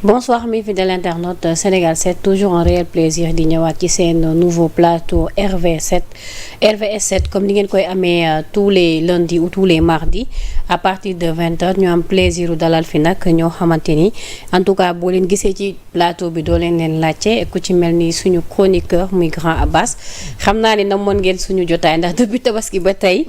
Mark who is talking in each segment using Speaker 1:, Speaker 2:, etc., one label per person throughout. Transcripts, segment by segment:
Speaker 1: Bonsoir mes fidèles internautes Sénégal 7 toujours un réel plaisir di ñëwaat ci seen nouveau plateau RVS7 comme ni ngeen koy amee tous les lundis ou tous les mardis à partir de 20h ñu am plaisir u dalal fi nag ñoo xamante ni en tout cas boo leen gisee ci plateau bi doo leen laajte ku ci mel ni suñu chroniqueur muy grand Abbas xam naa ne namoon ngeen suñu jotaay ndax depuis tabaski ba tey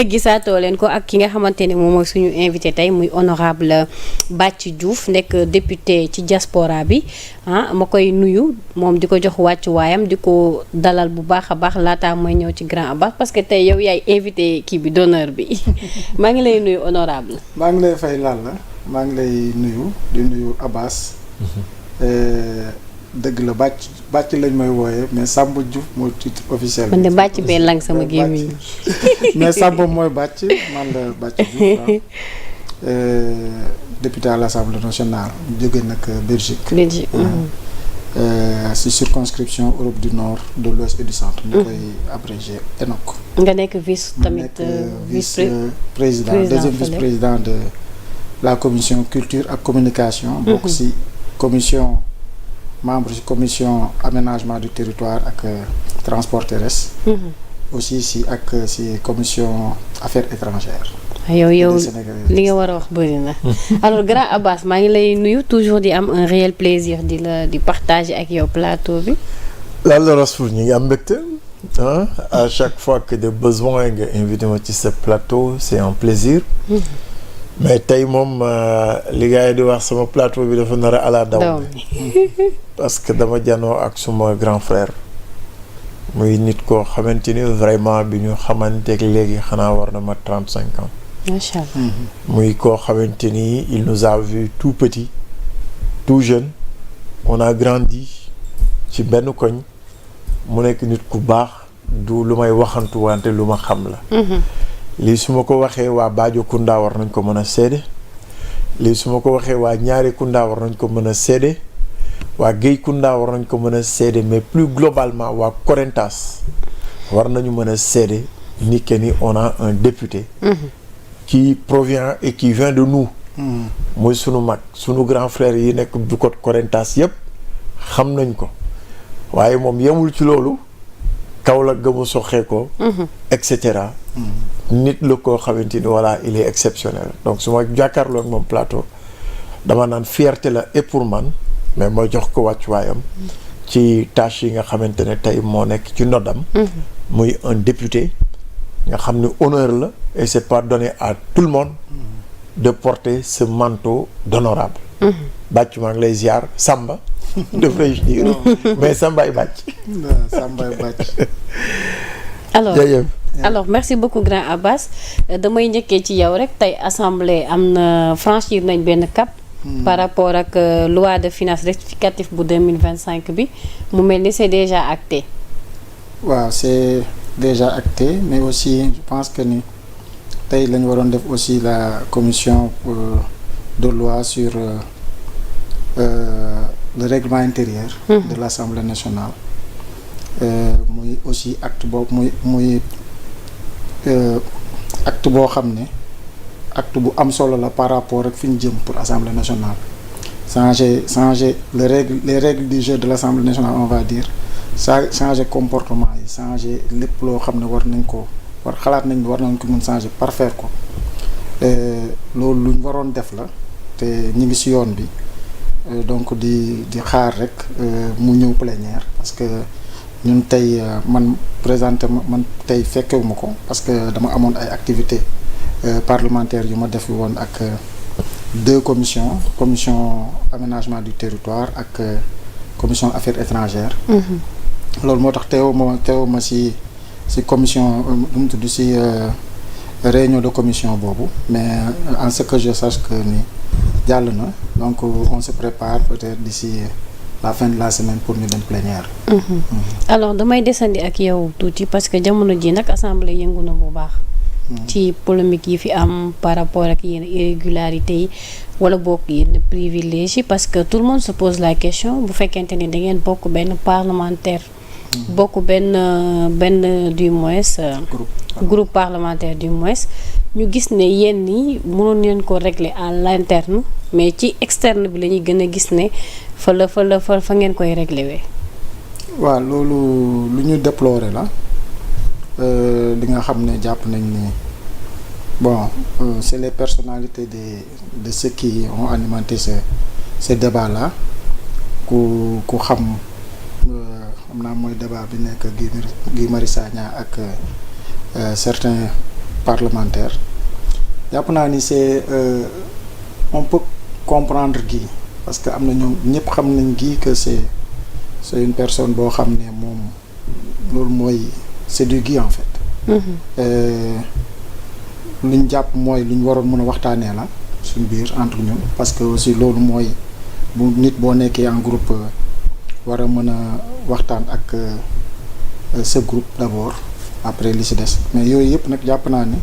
Speaker 1: gisaatoo leen ko ak ki nga xamante ni moom mooy suñu invité tey muy honorable Bathie Diouf nekk député ci diaspora bi ma koy nuyu moom di ko jox wàccuwaayam di ko dalal bu baax a baax laataa mooy ñëw ci grand Abbas parce que tey yow yaay invité kii bi d'honneur bi maa ngi lay nuyu honorable
Speaker 2: maa ngi lay fay Lalla maa ngi lay nuyu di nuyu Abbas dëgg la bàcc lañ may wooyee mais Samba Diouf mooy titre officiel
Speaker 1: man de bàcc bee lang sama gémmiñ
Speaker 2: mais Samba mooy bàcc man la Bathie Diouf député à l'Assemblée nationale jóge nag Belgique ci circonscription Europe du Nord de l'Ouest et du Centre ñu koy abrégé ENOC
Speaker 1: nga nekk vice tamit
Speaker 2: vice-président deuxième vice-président de la commission culture ak communication bokk ci commission membre ci commission aménagement du territoire ak transport terrestre aussi ci commission affaires étrangères
Speaker 1: yow li nga war a wax bëri na alors grand Abbas maa ngi lay nuyu toujours di am un réel plaisir di partager ak yow plateau bi
Speaker 3: Lalla Rassoul ñi ngi am mbégte à chaque fois que de besoin nga invité ma ci sa plateau c'est un plaisir mais tey moom li gars yi di wax sama plateau bi dafa nar a ala daw parce que dama janoo ak suma grand frère muy nit koo xamante ni vraiment bi ñu xamanteeg léegi xanaa war na ma 35 ans
Speaker 1: macha allah
Speaker 3: muy koo xamante ni il nous a vu tout petit tout jeune on a grandi ci benn koñ mu nekk nit ku baax du lu may waxantu wante lu ma xam la lii su ma ko waxee waa Badio Kounda war nañ ko mën a seede lii su ma ko waxee waa Ñaari Kounda war nañ ko mën a seede waa Guèye Kounda war nañ ko mën a seede mais plus globalement waa Corentas war nañu mën a seede ni que ni on a un député qui provient et qui vient de nous muy sunu mag sunu grand frère yi nekk du côté Corentas yëpp xam nañ ko waaye moom yemul ci loolu Kaolack gëmu soxee ko et cetera nit la koo xamante ni voilà il est exceptionnel donc su ma jàkkaarloo ak moom plateau dama naan fierté la et pour man mais ma jox ko wàccuwaayam ci tâche yi nga xamante ne tey moo nekk ci noddam muy un député nga xam ne honneur la et c'est pas donné à tout le monde de porter ce manteau d'honorable Bathie maa ngi lay ziar Samba devrais-je dire mais Samba ay Bathie
Speaker 2: Samba ay Bathie
Speaker 1: alors merci beaucoup grand Abbas damay njëkkee ci yow rek tey assemblée am na franchir nañ benn cap par rapport ak loi de finances rectificative bu 2025 bi mu mel ni c'est déjà acté
Speaker 2: waaw c'est déjà acté mais aussi je pense que ni tey lañu waroon def aussi la commission de loi sur le règlement intérieur de l'Assemblée nationale muy aussi acte boobu muy acte boo xam ne acte bu am solo la par rapport ak fi ñu jëm pour Assemblée nationale changer les règles du jeu de l'Assemblée nationale on va dire changer comportement yi changer lépp loo xam ne war nañ ko xalaat nañ war nañ ko mën changer parfaire ko loolu luñ waroon def la te ñu ngi ci yoon bi donc di xaar rek mu ñëw plénière parce que ñun tey man tey fekkewuma ko parce que dama amoon ay activités parlementaires yu ma def woon ak deux commission aménagement du territoire ak commission affaires étrangères loolu moo tax teewuma ci commission lu mu tudd ci réunion de commission boobu mais en ce que je sache que ni jàll na donc on se prépare peut-être d'ici la fin de la semaine pour ñu dem plénière.
Speaker 1: alors damay desandi ak yow tuuti parce que jamono ji nag assemblée yëngu na bu baax. ci polémique yi fi am par rapport ak yenn irrégularités yi wala bokk yenn privilèges yi parce que tout le monde se pose la question bu fekkente ni da ngeen bokk benn parlementaire. bokk benn du moins. groupe parlementaire du moins ñu gis ne yéen ñi mënoon leen ko régler à l'interne mais ci externe bi la ñuy gën a gis ne fa ngeen koy régler wee.
Speaker 2: waaw loolu lu ñu déplorer la li nga xam ne jàpp nañ ni bon c'est les personnalités de ceux qui ont alimenté ce débat là ku xam naa mooy débat bi nekk Guy Marius Sagna ak certains parlementaires jàpp naa ni c'est on peut comprendre Guy parce que am na ñoom ñëpp xam nañ Guy que c'est une personne boo xam ne moom loolu mooy c'est du Guy en fait. lu ñu jàpp mooy lu ñu waroon mën a waxtaanee la suñ biir entre ñun parce que aussi loolu mooy bu nit boo nekkee en groupe war a mën a waxtaan ak ce groupe d'abord après li ci des mais yooyu yëpp nag jàpp naa ne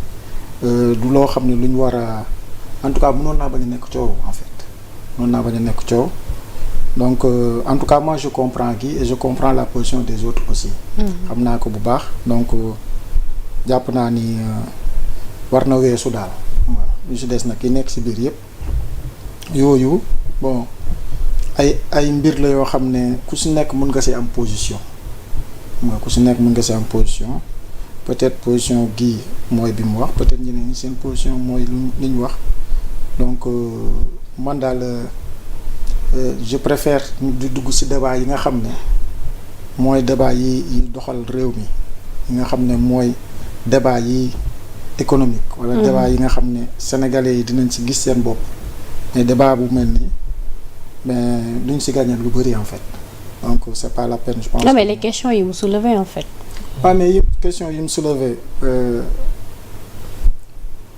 Speaker 2: du loo xam ne lu ñu war a en tout cas mënoon naa bañ a nekk coow en fait mënoon naa bañ a nekk coow donc en tout cas moi je comprends Guy et je comprends la position des autres aussi. xam naa ko bu baax donc jàpp naa ni war na weesu daal waaw lu ci des nag yi nekk ci biir yëpp yooyu bon ay mbir la yoo xam ne ku ci nekk mën nga ci am position waaw ku ci nekk mën nga ci am position peut-être position Guy mooy bi mu wax peut-être ñeneen ñi seen position mooy li ñu wax donc man daal je préfère di dugg ci débat yi nga xam ne mooy débat yi doxal réew mi yi nga xam ne mooy débat yi économique wala débat yi nga xam ne sénégalais yi dinañ ci gis seen bopp mais débat bu mel ni mais duñ ci gagner lu bari en fait donc c'est pas la peine je pense.
Speaker 1: Non mais les questions yi mu soulevé en fait.
Speaker 2: waaw mais yëpp question yi mu soulevé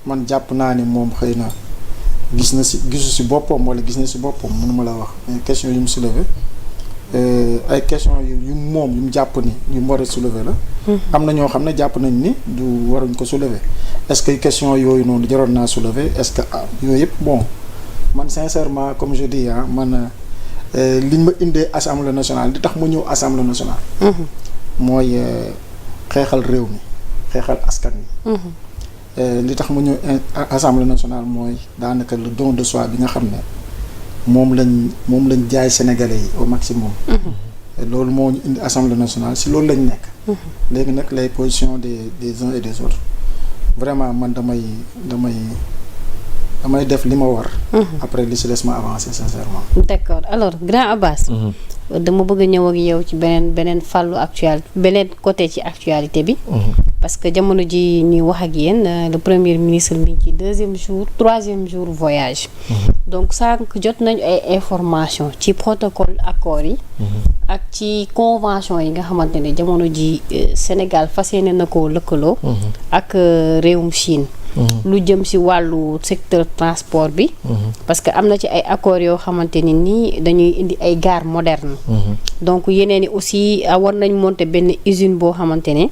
Speaker 2: man jàpp naa ni moom xëy na gisu ci boppam wala gis na ci boppam mënuma la wax mais question yi mu soulevé ay question yu moom yu mu jàpp ni yu mu war a soulever la. am na ñoo xam ne jàpp nañ ni du waruñ ko soulever est-ce que question yooyu noonu jaroon naa soulever est-ce que yooyu yëpp bon man sincèrement comme je dis man liñ ma indee assemblée nationale li tax ma ñëw assemblée nationale. mooy xeexal réew mi xeexal askan wi. li tax ma ñëw assemblée nationale mooy daanaka le don de soi bi nga xam ne moom lañ jaay sénégalais yi au maximum. loolu moo ñu indi assemblée nationale si loolu lañ nekk. léegi nag les positions des uns et des autres vraiment man damay def li ma war. après li ci des ma avancer sincèrement.
Speaker 1: D'accord alors grand Abass. dama bëgg a ñëw ak yow ci beneen fàllu actualité beneen côté ci actualité bi. parce que jamono ji ñuy wax ak yéen le premier ministre mi ci troisième jour voyage. donc sànq jot nañu ay information ci protocole accord yi. ak ci convention yi nga xamante ne jamono ji Sénégal fas yéene na koo lëkkaloo. ak réewum Chine. lu jëm ci wàllu secteur transport bi. parce que am na ci ay accords yoo xamante ni nii dañuy indi ay gares modernes. donc yeneen i aussi war nañ monter benn usine boo xamante ne.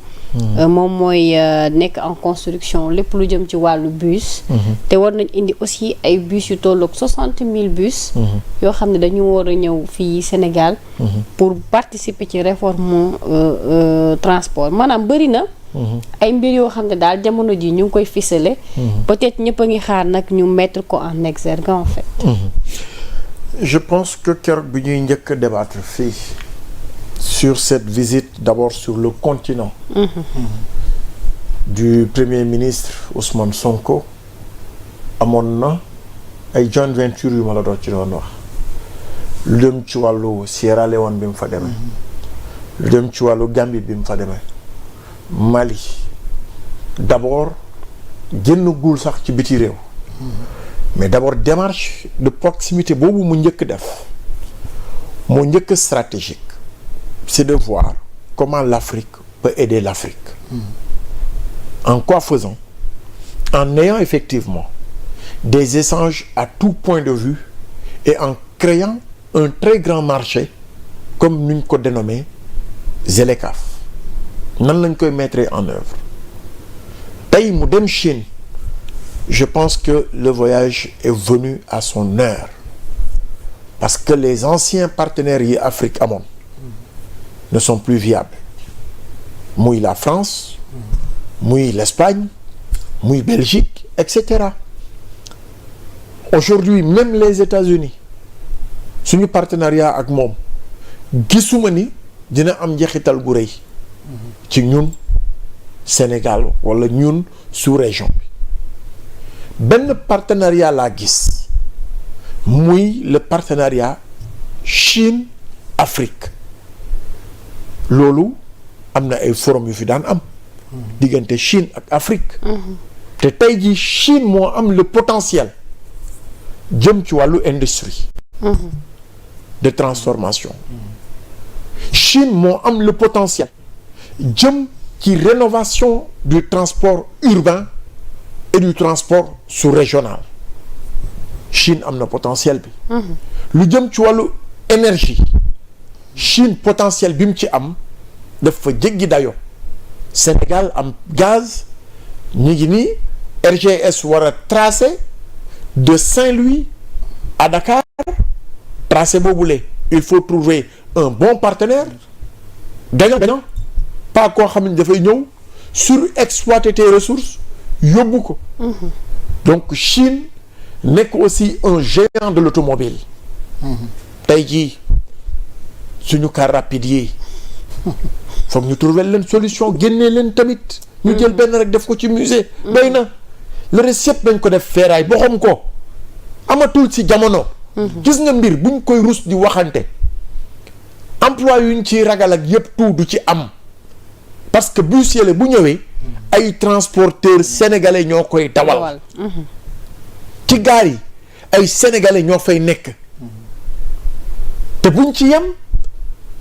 Speaker 1: moom mooy nekk en construction lépp lu jëm ci wàllu bus. te war nañ indi aussi ay bus yu tolloog 60 000 bus. yoo xam ne dañu war a ñëw fii Sénégal. pour participer ci réforme transport maanaam bëri na. ay mbir yoo xam ne daal jamono ji ñu ngi koy ficeler. peut-être ñëpp a ngi xaar nag ñu mettre ko en exergue en fait.
Speaker 3: Je pense que keroog bi ñuy njëkk a débattre fii sur cette visite d'abord sur le continent. du premier ministre Ousmane Sonko amoon na ay joint venture yu ma la doon ci doon wax lu dem ci wàllu Sierra Leone bi mu fa demee. lu dem ci wàllu Gambie bi mu fa demee. Mali d'abord génnagul sax ci biti réew. mais d'abord démarche de proximité boobu mu njëkk def moo njëkk stratégique c'est de voir comment l'Afrique peut aider l'Afrique. En quoi faisant? En ayant effectivement des échanges à tout point de vue et en créant un très grand marché comme nuñ ko dénommé ZLECAf. nan lañ koy mettre en œuvre tey mu dem Chine je pense que le voyage est venu à son heure parce que les anciens partenaires yi Afrique amoon ne sont plus viables muy la France muy l'Espagne muy Belgique etc. Aujourd'hui même les États-Unis suñu partenariat ak moom gisuma ni dina am njeexital gu rëy ci ñun Sénégal wala ñun sous-région bi. benn partenariat laa gis muy le partenariat Chine Afrique loolu am na ay forum yu fi daan am diggante Chine ak Afrique te tey jii Chine moo am le potentiel jëm ci wàllu industrie de transformation Chine moo am le potentiel jëm ci rénovation du transport urbain et du transport sous-régional Chine am na potentiel bi lu jëm ci wàllu énergie Chine potentiel bi mu ci am dafa jéggi dayo Sénégal am gaz ñu ngi nii RGS war a tracé de Saint-Louis à Dakar tracé boobule il faut trouver un bon partenaire gagnant pas koo xam ne dafay ñëw surexploiter tes ressources yóbbu ko donc Chine nekk aussi un géant de l'automobile tey jii suñu car rapide yi foog ñu trouver leen solution génnee leen tamit ñu jël benn rek def ko ci musée doy na le reste yëpp dañ ko def feeraay boxam ko amatul ci jamono gis nga mbir buñ koy rus di waxante emploi yuñ ci ragal ak yëpp tout du ci am parce que bus yële bu ñëwee ay transporteurs sénégalais ñoo koy dawal ci gaar yi ay sénégalais ñoo fay nekk te buñ ci yem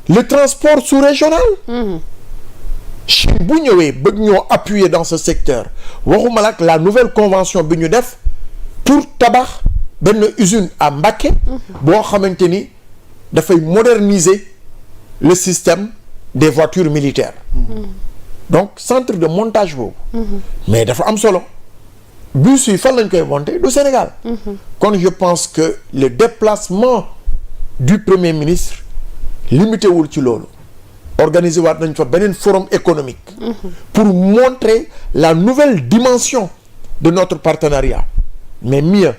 Speaker 3: le transport sous-régional Chine bu ñëwee bëgg ñoo appuyer dans ce secteur waxuma la la nouvelle convention bi ñu def pour tabax benn usine à Mbacké boo xamante ni dafay moderniser le système des voitures militaires donc centre de montage boobu mais dafa am solo bus yi fan lañ koy monter du Sénégal kon je pense que le déplacement du premier ministre limité wul ci loolu organiser waat nañ fa beneen forum économique pour montrer la nouvelle dimension de notre partenariat mais mieux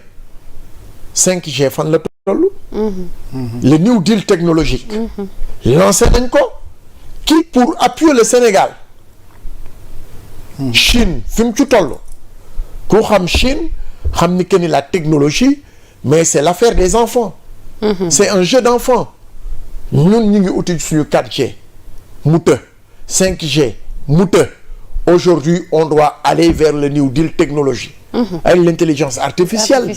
Speaker 3: 5G fan la toll le New Deal technologique lancé nañ ko qui pour appuyer le Sénégal Chine fi mu ci toll ku xam Chine xam ni que ni la technologie mais c'est l'affaire des enfants c'est un jeu d'enfants ñun ñu ngi uti suñu 4G mu të 5G mu të aujourd'hui on doit aller vers le New Deal technologie avec l'intelligence artificielle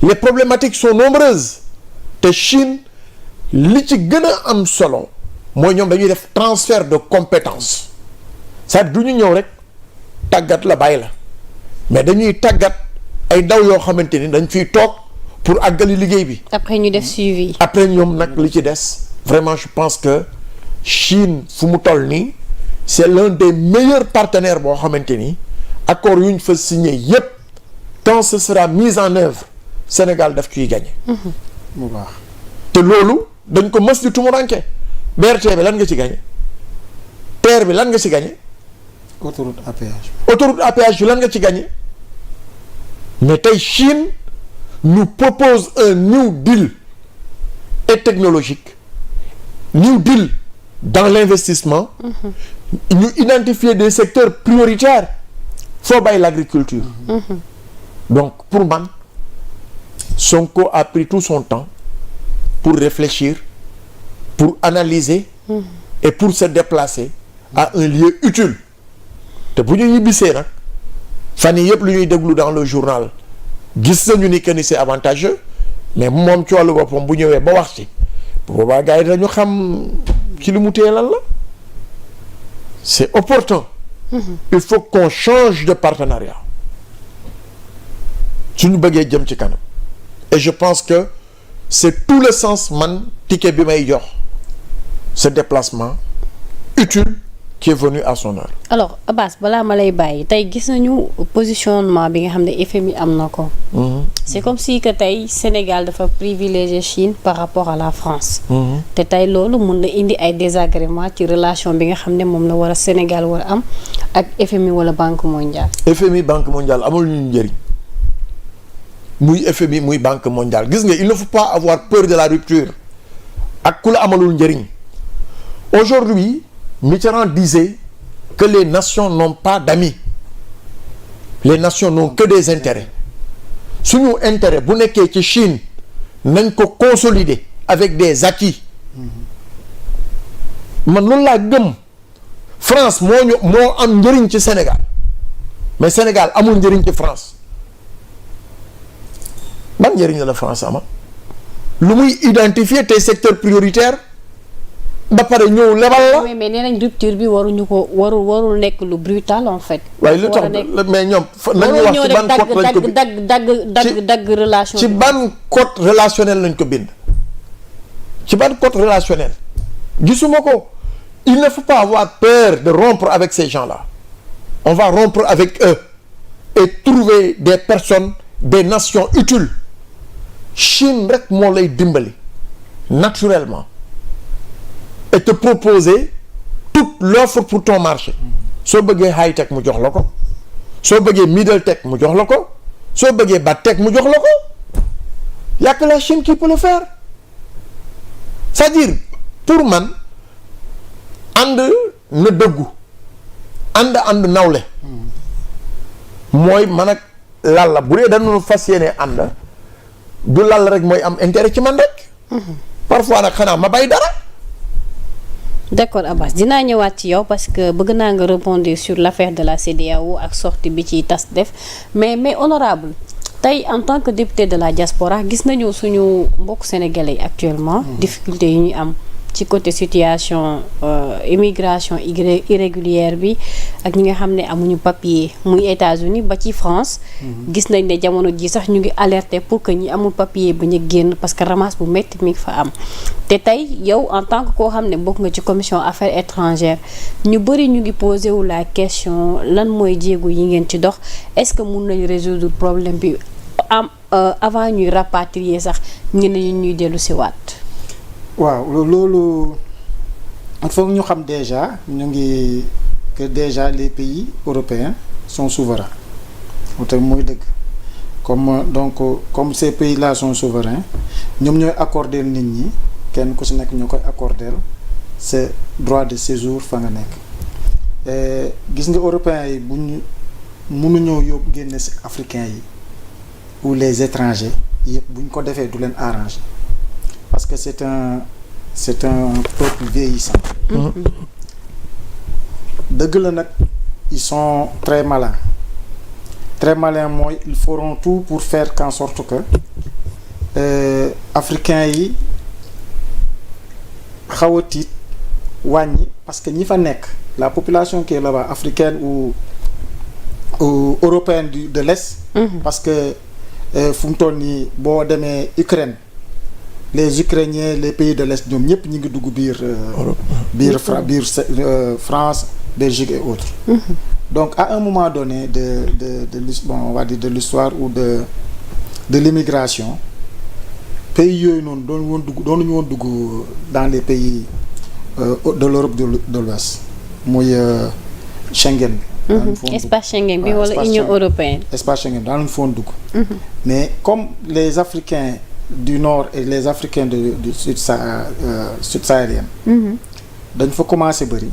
Speaker 3: les problématiques sont nombreuses te Chine li ci gën a am solo mooy ñoom dañuy def transfert de compétences c'est-à-dire du ñu ñëw rek tàggat la bàyyi la mais dañuy tàggat ay ndaw yoo xamante ni dañ fiy toog pour àggali liggéey bi.
Speaker 1: après ñu def suivi.
Speaker 3: après ñoom nag li ci des vraiment je pense que Chine fu mu toll nii c'est l'un des meilleurs partenaires boo xamante ni accord yu ñu fa signé yépp quand ce sera mis en œuvre Sénégal daf ciy gagné.
Speaker 2: bu baax
Speaker 3: te loolu dañ ko mës di tumuranke BRT bi lan nga ci gagné TER bi lan nga ci gagné.
Speaker 2: autoroute à péage.
Speaker 3: autoroute à péage bi lan nga ci gagné mais tey Chine nous propose un New Deal et technologique New Deal dans l'investissement ñu identifier des secteurs prioritaires foo bàyyi l'agriculture donc pour man Sonko a pris tout son temps pour réfléchir pour analyser et pour se déplacer à un lieu utile te bu ñu ñibbisee nag fan yii yëpp lu ñuy déglu dans le journal gis nañu ni que ni c'est avantageux mais moom ci wàllu boppam bu ñëwee ba wax ci bu boobaa gars yi dañu xam ci li mu téye lan la c'est opportun il faut qu'on change de partenariat suñu bëggee jëm ci kanam et je pense que c'est tout le sens man ticket bi may jox ce déplacement utile qui est venu à son heure.
Speaker 1: alors Abass balaa ma lay bàyyi tey gis nañu positionnement bi nga xam ne FMI am na ko. c'est comme si que tey Sénégal dafa privilégier Chine par rapport à la France. te tey loolu mun na indi ay désagréments ci relation bi nga xam ne moom la war a Sénégal war a am ak FMI wala Banque mondiale.
Speaker 3: FMI Banque mondiale amul ñu njëriñ muy FMI muy Banque mondiale gis nga il ne faut pas avoir peur de la rupture ak ku la amalul njëriñ aujourd'hui Mitterrand disait que les nations n'ont pas d'amis les nations n'ont que des intérêts suñu intérêt bu nekkee ci Chine nañ ko consolider avec des acquis man loolu laa gëm France moo am njëriñ ci Sénégal mais Sénégal amul njëriñ ci France ban njëriñ la France ama lu muy identifier tes secteurs prioritaires ba pare ñëw lebal la.
Speaker 1: mais nee nañ rupture bi waruñu ko warul nekk lu brutal en fait.
Speaker 3: waaye lu tax mais ñoom. nañu wax ci ban code lañ ko bind
Speaker 1: dagg relation.
Speaker 3: ci ban code relationnel lañ ko bind. ci ban code relationnel gisuma ko il ne faut pas avoir peur de rompre avec ces gens-là on va rompre avec eux et trouver des personnes des nations utiles Chine rek moo lay dimbali naturellement. et te proposer toute l'offre pour ton marché soo bëggee high tech mu jox la ko soo bëggee middle tech mu jox la ko soo bëggee bas tech mu jox la ko y a que la Chine qui peut le faire c'est-à-dire pour man ànd na dëggu ànd nawle mooy man ak Lalla bu dee dañu fas yéene ànd du Lalla rek mooy am intérêt ci man rek parfois nag xanaa ma bay dara.
Speaker 1: d'accord Abass dinaa ñëwaat ci yow parce que bëgg naa nga rebondir sur l'affaire de la CEDEAO ak sortie bi ci tas def mais honorable tey en tant que député de la diaspora gis nañu suñu mbokk sénégalais actuellement difficulté yi ñu am ci côté situation immigration irrégulière bi ak ñi nga xam ne amuñu papier muy États-Unis ba ci France gis nañ ne jamono ji sax ñu ngi alerter pour que ñi amul papier ba ñu génn parce que ramasse bu métti mi ngi fa am te tey yow en tant que koo xam ne bokk nga ci commission affaires étrangères ñu bëri ñu ngi posé wu la question lan mooy jéego yi ngeen ci dox est-ce que mun nañu résoudre problème bi avant ñuy rapatrier sax ñeneen ñuy dellu si waat.
Speaker 2: waaw loolu il faut ñu xam déjà ñu ngi que déjà les pays européens sont souverains te mooy dëgg comme ces pays-là sont souverains ñoom ñooy accorder nit ñi kenn ku si nekk ñoo koy accorder ce droit de séjour fa nga nekk gis nga européens yi bu ñu mënuñoo yóbbu génne si africains yi ou les étrangers yëpp bu ñu ko defee du leen arranger. Parce que c'est un peuple vieillissant. dëgg la nag ils sont très malins mooy ils feront tout pour faire qu'en sorte que africains yi xaw a tiit wàññi parce que ñi fa nekk la population qui est là-bas africaine ou européenne de l'Est. parce que fu mu toll nii boo demee Ukraine. les Ukrainiens les pays de l'Est ñoom ñëpp ñu ngi dugg biir France Belgique et autres. Donc à un moment donné on va dire de l'histoire ou de l'immigration pays yooyu noonu doonuñu woon dugg dans les pays de l'Europe de l'Ouest muy Schengen bi.
Speaker 1: espace Schengen bi wala Union européenne.
Speaker 2: espace Schengen daanuñu foon dugg. mais comme les Africains du Nord et les Africains du sud-saharienne dañ fa commencé bëri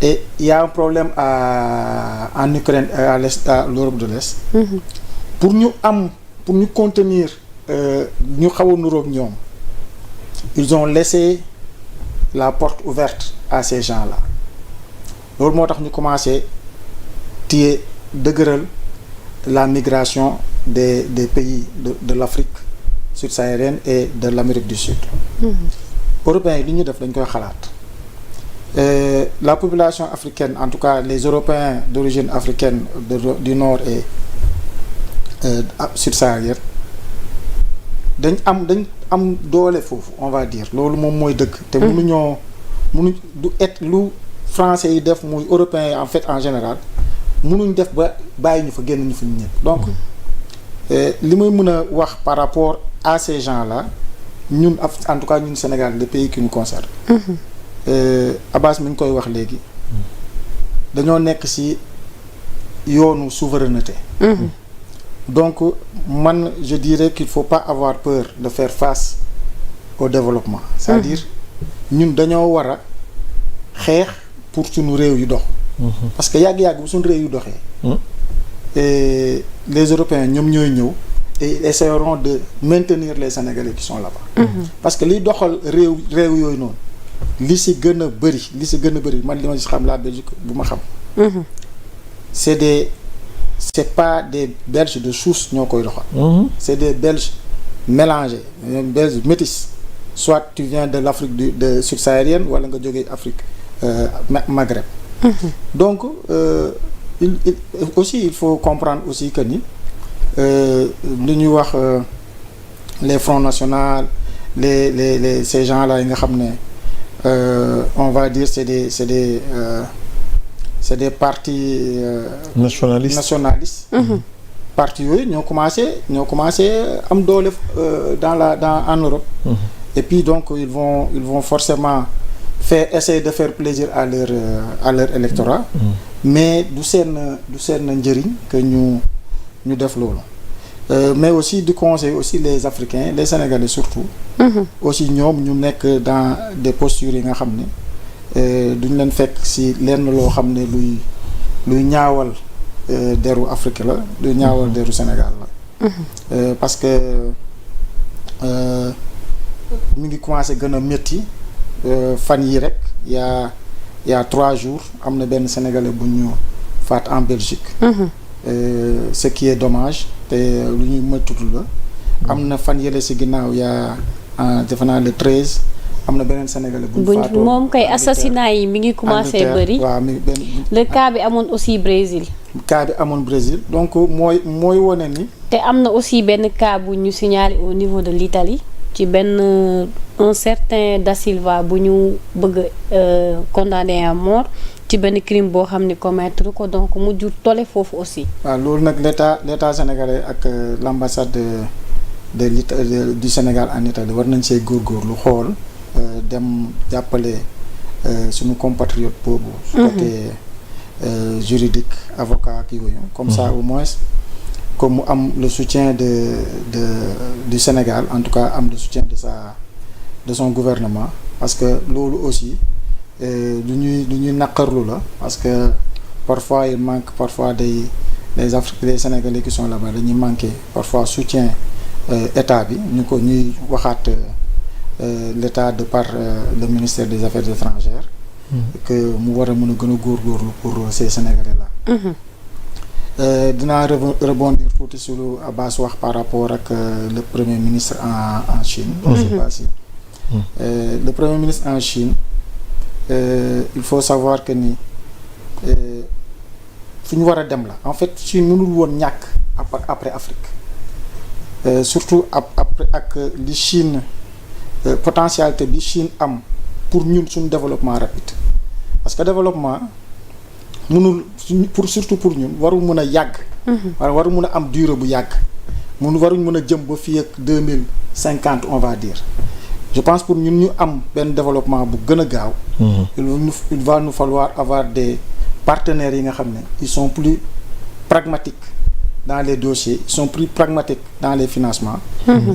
Speaker 2: et il y a un problème en Ukraine à l'est à l'Europe de l'Est pour ñu contenir ñu xaw a nuroog ñoom ils ont laissé la porte ouverte à ces gens-là loolu moo tax ñu commencé téye dëgëral la migration des pays de l'Afrique subsaharienne et de l'Amérique du Sud. Européens yi li ñu def dañ koy xalaat la population africaine en tout cas les Européens d'origine africaine du Nord et subsaharienne dañ am doole foofu on va dire loolu moom mooy dëgg te munuñ du lu français yi def muy européens yi en fait en général munuñ def ba bàyyi ñu fa génn ñu fa ñëpp donc li may mën a wax par rapport à ces gens-là ñun en tout cas ñun Sénégal le pays qui nous concerne. Abbas mi ngi koy wax léegi dañoo nekk ci yoonu souveraineté. Donc man je dirais qu'il faut pas avoir peur de faire face au développement. C'est-à-dire ñun dañoo war a xeex pour suñu réew yu dox. Parce que yàgg-yàgg bu suñu réew yu doxee. Et les Européens ñoom ñooy ñëw et ils essaieront de maintenir les Sénégalais qui sont là-bas. Parce que liy doxal réew yooyu noonu li ci gën a bëri man li ma ci xam la Belgique bu ma xam. C'est pas des Belges de souche ñoo koy doxal. C'est des Belges mélangés Belges métis soit tu viens de l'Afrique de subsaharienne wala nga jógee Afrique Maghreb. Donc il faut comprendre aussi que ni lu ñuy wax les fronts nationaux les ces gens-là yi nga xam ne on va dire c'est des partis nationalistes. Partis yooyu ñoo commencé am doole en Europe. Et puis donc ils vont forcément essayer de faire plaisir à leur électorat. Mais du seen njëriñ que ñu def loolu. Mais aussi du conseil aussi les Africains les Sénégalais surtout. Aussi ñoom ñu nekk dans des postures yi nga xam ne duñ leen fekk ci lenn loo xam ne luy ñaawal deru Afrique la luy ñaawal deru Sénégal la. Parce que mi ngi commencé gën a métti fan yi rek y a 3 jours am na benn Sénégalais bu ñu faat en Belgique. Ce qui est dommage te lu ñuy mëtutu la. am na fan yële ci ginnaaw defe naa le 13 am na beneen Sénégalais bu ñu faatoo
Speaker 1: moom kay assassinat yi mi ngi commencé bëri.
Speaker 2: waaw
Speaker 1: le cas bi amoon aussi Brésil.
Speaker 2: donc mooy wone ni.
Speaker 1: te am na aussi benn cas bu ñu signalé au niveau de l'Italie ci benn un certain Da Silva bu ñu bëgg condamné à mort ci benn crime boo xam ne commettre ko donc mu jur tole foofu aussi.
Speaker 2: waaw loolu nag l'état sénégalais ak l'ambassade du Sénégal en Italie war nañ see góorgóorlu xool dem jàppale suñu compatriote boobu. su côté juridique avocat ak yooyu. comme ça au moins comme mu am le soutien du Sénégal en tout cas am le soutien de son gouvernement parce que loolu aussi lu ñuy naqarlu la parce que parfois il manque parfois des Sénégalais qui sont là-bas dañuy manquer parfois soutien état bi ñuy waxaat l'état de par le ministère des Affaires étrangères. Que mu war a mën a gën a góorgóorlu pour ces Sénégalais là. Dinaa rebondir tuuti sur lu Abbas wax par rapport ak le premier ministre en Chine. Je sais pas si le premier ministre en Chine il faut savoir que ni fu ñu war a dem la en fait Chine mënul woon ñàkk après Afrique surtout après ak li Chine potentialité bi Chine am pour ñun suñu développement rapide parce que développement mënul surtout pour ñun warul mën a yàgg. warul mën a am durée bu yàgg waruñ mën a jëm ba fii ak 2050 on va dire je pense pour ñun ñu am benn développement bu gën a gaaw. il va nous falloir avoir des partenaires yi nga xam ne ils sont plus pragmatiques dans les dossiers ils sont plus pragmatiques dans les financements.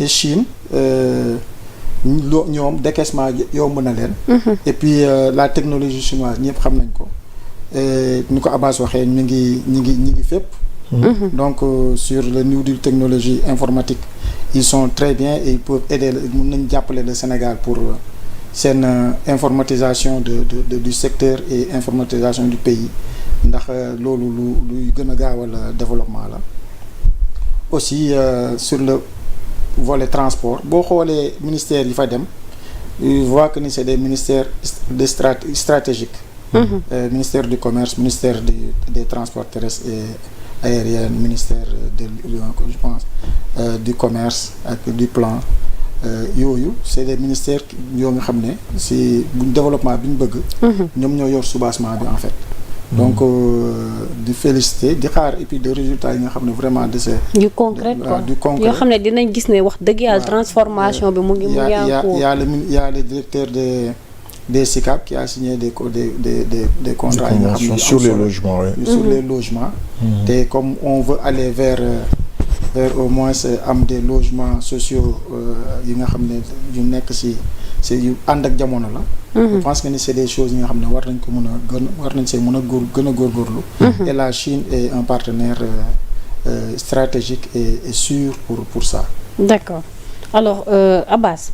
Speaker 2: Et Chine ñoom décaissement yomb na leen. Et puis la technologie chinoise ñëpp xam nañ ko. ni ko Abbas waxee ñi ngi fépp. Donc sur le niveau de technologie informatique ils sont très bien et ils peuvent aider mën nañ jàppale le Sénégal pour seen informatisation du secteur et informatisation du pays ndax loolu luy gën a gaawal développement la. Aussi sur le volet transport boo xoolee ministères yi fa dem il voit que ni c'est des ministères stratégiques. Ministère du commerce, ministère des transports terrestres et aériens, ministère je pense du commerce ak du plan yooyu c'est des ministères yoo nga xam ne si buñ développement bi ñu bëgg. ñoom ñoo yor soubassement bi en fait. donc di féliciter di xaar et puis de résultats yi nga xam ne vraiment de ces.
Speaker 1: du concret quoi
Speaker 2: du concret
Speaker 1: yoo xam ne dinañ gis ne wax dëgg yàlla transformation bi mu ngi mu
Speaker 2: y a le directeur des SICAP qui a signé des contrats yi nga xam ne
Speaker 3: sur les logements
Speaker 2: sur les logements. te comme on veut aller vers au moins am des logements sociaux yi nga xam ne yu nekk si yu ànd ak jamono la. je pense que ni c'est des choses yi nga xam ne war nañ ko mën a war nañ see mën a gën a góorgóorlu. et la Chine est un partenaire stratégique et sûr pour ça.
Speaker 1: D'accord. Alors Abbas.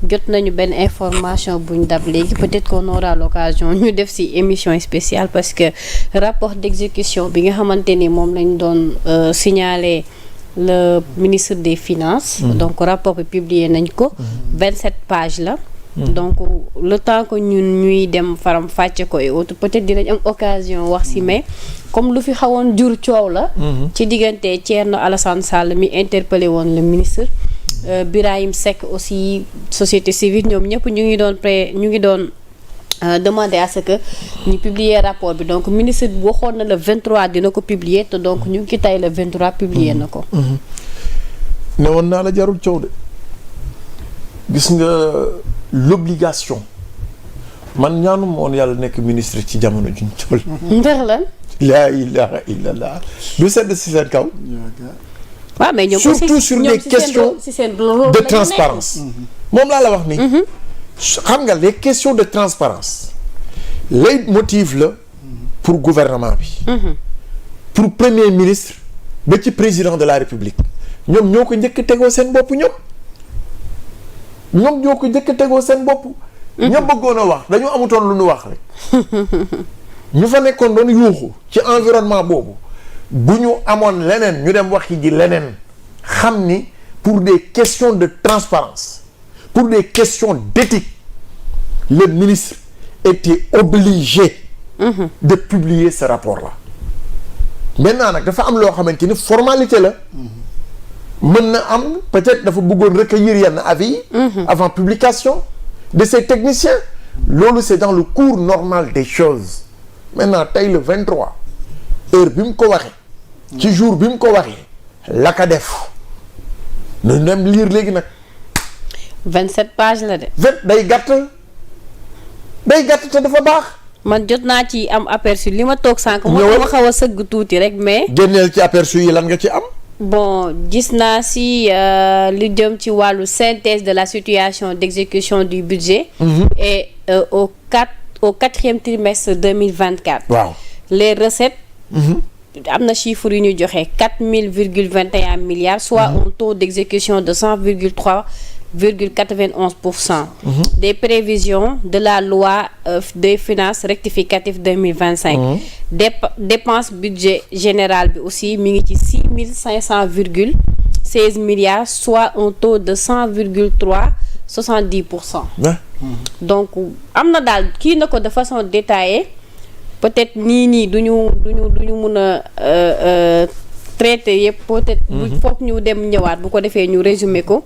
Speaker 1: jot nañu benn information buñ dab léegi peut-être qu'on aura l'occasion ñu def ci émission spéciale parce que rapport d'exécution bi nga xamante ni moom lañ doon signaler le ministre des Finances. donc rapport bi publié nañ ko. 27 pages la. donc le temps que ñun ñuy dem faram fàcce ko et autres peut-être dinañ am occasion wax ci mais comme lu fi xawoon jur coow la. ci diggante Thierno Alassane Sall mi interpellé woon le ministre. Birahim Seck aussi société civile ñoom ñëpp ñu ngi doon demander à ce que ñu publier rapport bi donc ministre bi waxoon na le 23 dina ko publier te donc ñu ngi tey le 23 publier na ko.
Speaker 3: ne woon naa la jarul coow de gis nga l'obligation man ñaanu moon yàlla nekk ministre ci jamono juñ toll.
Speaker 1: ndax lan.
Speaker 3: laa ilaha illallah du sedd si seen kaw.
Speaker 1: waaw mais ñoom
Speaker 3: surtout sur des questions de transparence moom laa la wax ni xam nga les questions de transparence leitmotiv la pour gouvernement bi pour premier ministre ba ci président de la république ñoom ñoo ko njëkk tegoo seen bopp ñoom ñoo ko njëkk tegoo seen bopp ña bëggoon a wax dañu amutoon lu ñu wax rek ñu fa nekkoon doon yuuxu ci environnement boobu bu ñu amoon leneen ñu dem waxi ji leneen xam ni pour des questions de transparence pour des questions d'éthique le ministre était obligé de publier ce rapport-là maintenant nag dafa am loo xamante ni formalité la mën na am peut-être dafa bëggoon recueillir yenn avis avant publication de ces techniciens loolu c'est dans le cours normal des choses maintenant tey le 23 heure bi mu ko waxee ci jour bi mu ko waxee la ka def nu dem lire léegi nag
Speaker 1: 27 pages la de.
Speaker 3: day gàtt te dafa baax.
Speaker 1: man jot naa ci am aperçu li ma toog sànq. moo ma xaw a sëgg tuuti rek mais.
Speaker 3: génneel ci aperçu yi lan nga ci am.
Speaker 1: bon gis naa si lu jëm ci wàllu synthèse de la situation d'exécution du budget. Et au 4e trimestre 2024.
Speaker 3: waaw
Speaker 1: les recettes. am na chiffre yu ñu joxe 4000,21 milliards soit un taux d'exécution de 100,3,91%. Des prévisions de la loi des finances rectificative 2025. Dépense budget général bi aussi mi ngi ci 6500,16 milliards soit un taux de 100,3,70%. donc am na daal kii na ko de façon détaillée. peut-être nii duñu mun a traiter yëpp peut-être foog ñu dem ñëwaat bu ko defee ñu résumer ko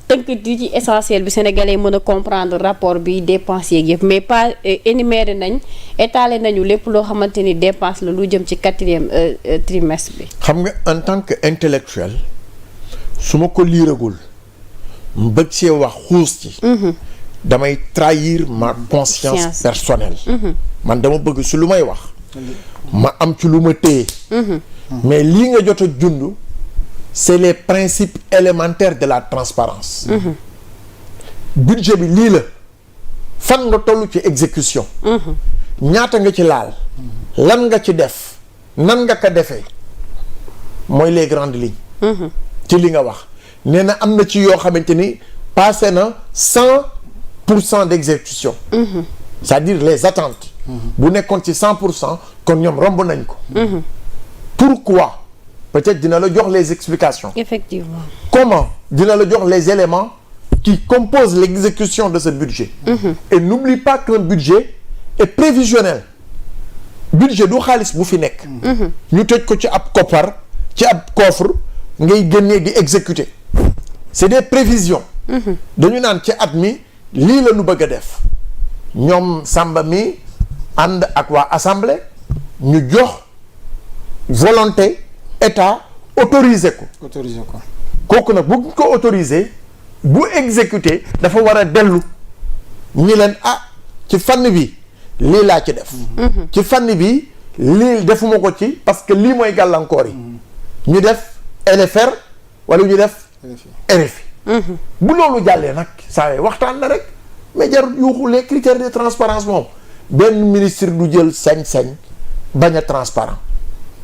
Speaker 1: tënk di ci essentiel bi sénégalais mën a comprendre rapport bi dépenses yeeg yëpp mais pas énumérer nañ étaler nañu lépp loo xamante ni dépense la lu jëm ci 4e trimestre bi.
Speaker 3: xam nga en tant que intellectuel su ma ko liiragul mu bëgg see wax xuus ci. damay trahir ma conscience personnelle. man dama bëgg su lu may wax ma am ci lu ma téye. mais lii nga jot a jund c'est les principes élémentaires de la transparence. budget bi lii la fan nga toll ci exécution. ñaata nga ci laal. lan nga ci def nan nga ko defee mooy les grandes lignes. ci li nga wax nee na am na ci yoo xamante ni passé na 100% d'exécution. c'est-à-dire les attentes. bu nekkoon ci 100% kon ñoom romb nañ ko. pourquoi peut-être dina la jox les explications.
Speaker 1: Effectivement.
Speaker 3: Comment dina la jox les éléments qui composent l'exécution de ce budget. Et n'oublie pas qu'un budget est prévisionnel. budget du xaalis bu fi nekk. ñu tëj ko ci ab koppar ci ab coffre ngay génnee di exécuter. C'est des prévisions. dañu naan ci at mi lii la ñu bëgg a def ñoom Samba mi ànd ak waa assemblée ñu jox volonté état autorisé ko. kooku nag bu ko autorisé bu exécuté dafa war a dellu ñi leen ci fànn bi lii laa ci def. ci fànn bi lii defuma ko ci parce que lii mooy gàllankoor yi. ñu def LFR wala ñu def. RFI. bu loolu jàllee nag saa waxtaan la rek mais jarul yuuxu les critères de transparence moom benn ministre du jël sañ-sañ bañ a transparent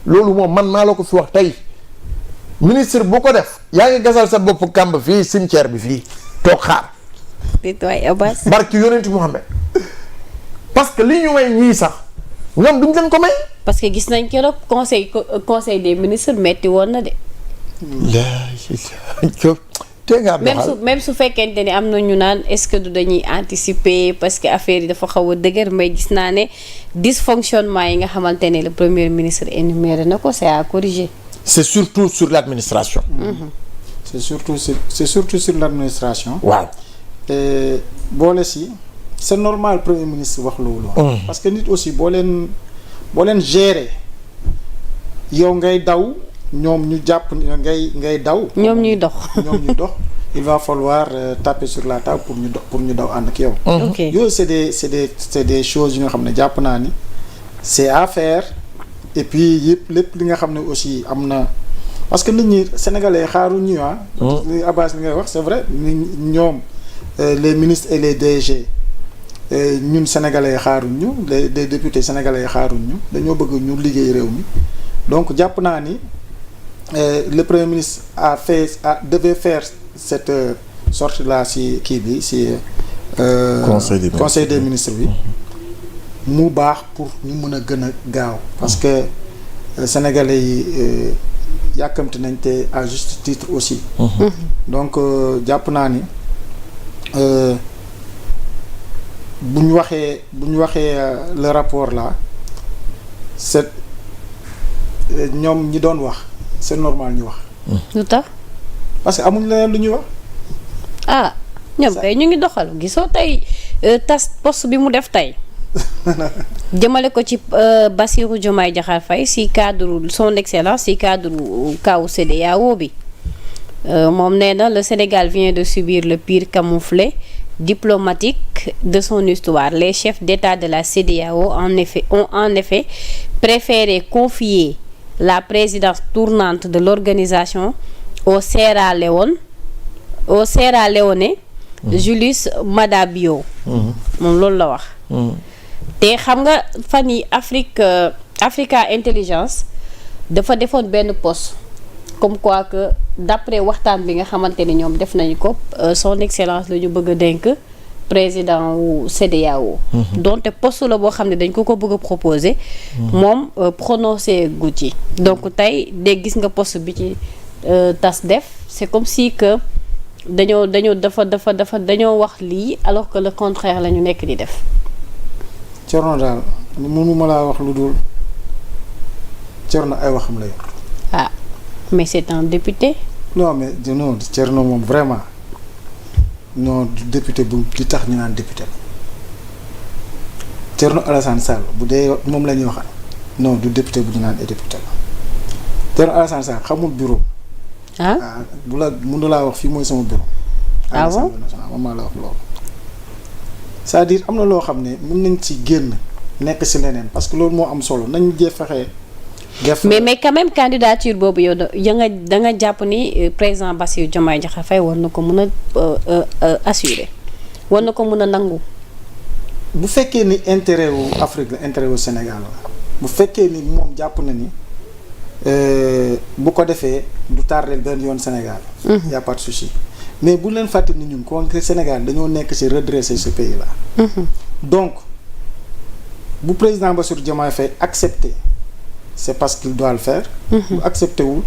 Speaker 3: loolu moom man maa la ko fi wax tey ministre bu ko def yaa ngi gasal sa bopp kàmb fii cimetière bi fii toog xaar. barki yonenti Muhammad parce que li ñu may ñii sax ñoom duñ leen ko may.
Speaker 1: parce que gis nañ keroog conseil des ministres metti woon na de. même su fekkente ni am na ñu naan est-ce que du dañuy anticiper parce que affaire yi dafa xaw a dëgër mais gis naa ne dysfonctionnement yi nga xamante ne le premier ministre énuméré na ko c'est à corriger.
Speaker 3: c'est surtout sur l'administration.
Speaker 2: c'est surtout sur l'administration.
Speaker 3: waaw.
Speaker 2: boole si c'est normal premier ministre wax loolu. parce que nit aussi boo leen gérer yow ngay daw. ñoom ñu jàpp ngay daw.
Speaker 1: ñoom ñuy dox.
Speaker 2: il va falloir taper sur la table pour ñu daw ànd ak yow.
Speaker 1: ok
Speaker 2: yooyu c'est des choses yi nga xam ne jàpp naa ni c'est à faire et puis yëpp lépp li nga xam ne aussi am na parce que nit ñi sénégalais xaaruñ ñu li Abbas li ngay wax c'est vrai ñoom les ministres et les DG ñun sénégalais xaaruñ ñu les députés sénégalais xaaruñ ñu dañoo bëgg ñu liggéey réew mi donc jàpp naa ni. Le premier ministre devait faire cette sortie là si kii bi si conseil des ministres bi mu baax pour ñu mën a gën a gaaw parce que sénégalais yi yàkkamti nañ te à juste titre aussi donc jàpp naa ni bu ñu waxee le rapport là c'est ñoom ñi doon wax c'est normal ñu wax.
Speaker 1: lu tax.
Speaker 2: parce que amuñ leneen lu ñuy wax.
Speaker 1: ñoom kay ñu ngi doxal gisoo tey tas poste bi mu def tey jëmale ko ci Bassirou Diomaye Diakhar Faye si cadre son excellence si cadre kaw CEDEAO bi moom nee na le Sénégal vient de subir le pire camouflet diplomatique de son histoire. Les chefs d'État de la CEDEAO ont en effet préféré confier la présidence tournante de l'organisation au Sierra Leone Julius Maada Bio moom loolu la wax te xam nga fan yi Africa Intelligence dafa defoon benn post comme quoi que d'après waxtaan bi nga xamante ni ñoom def nañu ko son excellence la ñu bëgg a dénk président wu CEDEAO donte poste la boo xam ne dañ ko bëgg a proposer moom prononcé gu ci donc tey de gis nga poste bi ci tas def c'est comme si que dañoo wax lii alors que le contraire la ñu nekk di def.
Speaker 2: Thierno daal mënuma laa wax lu dul Thierno ay waxam la yor.
Speaker 1: mais c'est un député.
Speaker 2: non mais non Thierno moom vraiment non du député bu li tax ñu naan député la Thierno Alassane Sall bu dee moom la ñuy waxal non du député bu ñu naan député la Thierno Alassane Sall xamul bureau. bu la mënu laa wax fii mooy sama bureau.
Speaker 1: bon
Speaker 2: moom maa la wax loolu. c'est-à-dire am na loo xam ne mën nañ ci génn nekk ci leneen parce que loolu moo am solo nañ jee fexe.
Speaker 1: mais quand même candidature boobu yow da nga jàpp ni président Bassirou Diomaye Diakhar Faye war na ko mën a assurer war na ko mën a nangu.
Speaker 2: bu fekkee ni intérêt wu Afrique la intérêt wu Sénégal la bu fekkee ni moom jàpp na ni bu ko defee du tardel benn yoon Sénégal. y a pas de souci mais bu leen fàtte ni ñun kon Sénégal dañoo nekk ci redresser ce pays là. donc bu président Bassirou Diomaye Faye accepter. c'est parce qu'il doit le faire. bu accepté wul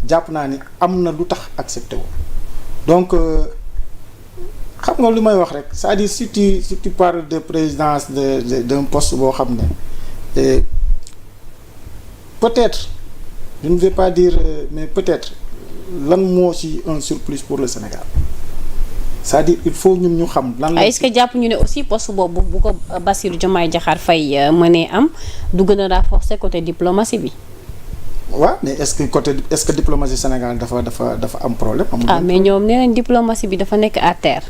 Speaker 2: jàpp naa ni am na lu tax accepté wul donc xam nga lu may wax rek c'est-à-dire si tu parles de présidence d'un poste boo xam ne peut-être je ne vais pas dire mais peut-être lan moo ci un surplus pour le Sénégal c'est-à-dire il faut ñun ñu xam lan la.
Speaker 1: est-ce que jàpp ñu ne aussi poste boobu bu ko Bassirou Diomaye Diakhar Faye mënee am du gën a renforcer côté diplomatie bi.
Speaker 2: waaw mais est-ce que diplomatie Sénégal dafa am problème. amul
Speaker 1: mais ñoom nee nañ diplomatie bi dafa nekk à terre.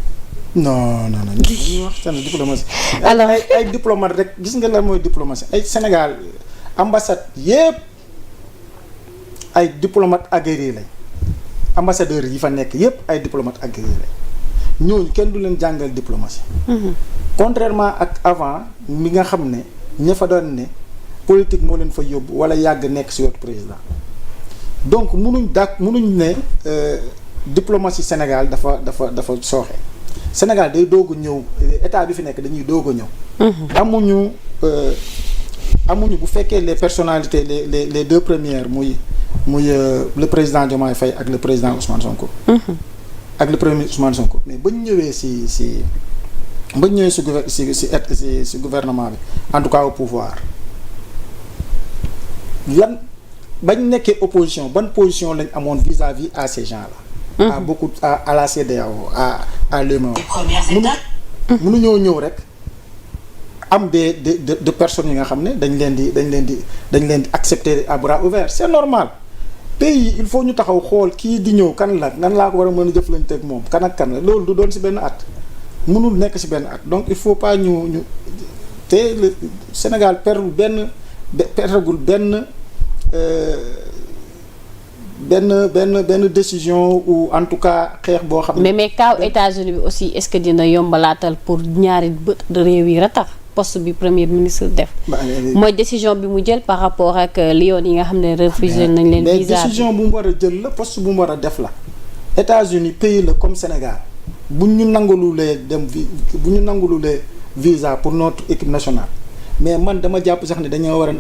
Speaker 2: non ñu wax seen diplomatie.
Speaker 1: alors
Speaker 2: ay diplomate rek gis nga lan mooy diplomatie ay Sénégal ambassade yépp ay diplomate aguerri lañ ambassadeurs yi fa nekk yépp ay diplomate aguerri lañ ñooñu kenn du leen jàngal diplomatie. contrairement ak avant mi nga xam ne ña fa doon ne politique moo leen fa yóbbu wala yàgg nekk ci wetu président donc munuñ ne diplomatie Sénégal dafa sooxe. Sénégal day doog a ñëw état bi fi nekk dañuy doog a ñëw. amuñu bu fekkee les personnalités les deux premières muy le président Diomaye Faye ak le président Ousmane Sonko. ak le premier Ousmane Sonko mais bañ ñëwee ci gouvernement bi en tout cas au pouvoir bañ nekkee opposition ban position lañ amoon vis-à-vis à ces gens-là. à la CEDEAO à l'UEMOA. mënuñoo ñëw rek am de personnes yi nga xam ne dañ leen di accepter à bras ouverts c'est normal pays il faut ñu taxaw xool kii di ñëw kan la nan laa ko war a mën a jëflante ak moom kan ak kan la loolu du doon ci benn at mënul nekk ci benn at donc il faut pas ñu te le Sénégal perdagul benn décision ou en tout cas xeex boo xam ne.
Speaker 1: mais kaw États-Unis bi aussi est-ce que dina yombalaatal pour ñaari bët réew yi ratax poste bi premier ministre def. mooy décision bi mu jël par rapport ak Lyon yi nga xam ne refusé nañ leen. visa
Speaker 2: mais décision bu mu war a jël la poste bu mu war a def la. États-Unis pays la comme Sénégal bu ñu nangalulee visa pour notre équipe nationale mais man dama jàpp sax ne dañoo war a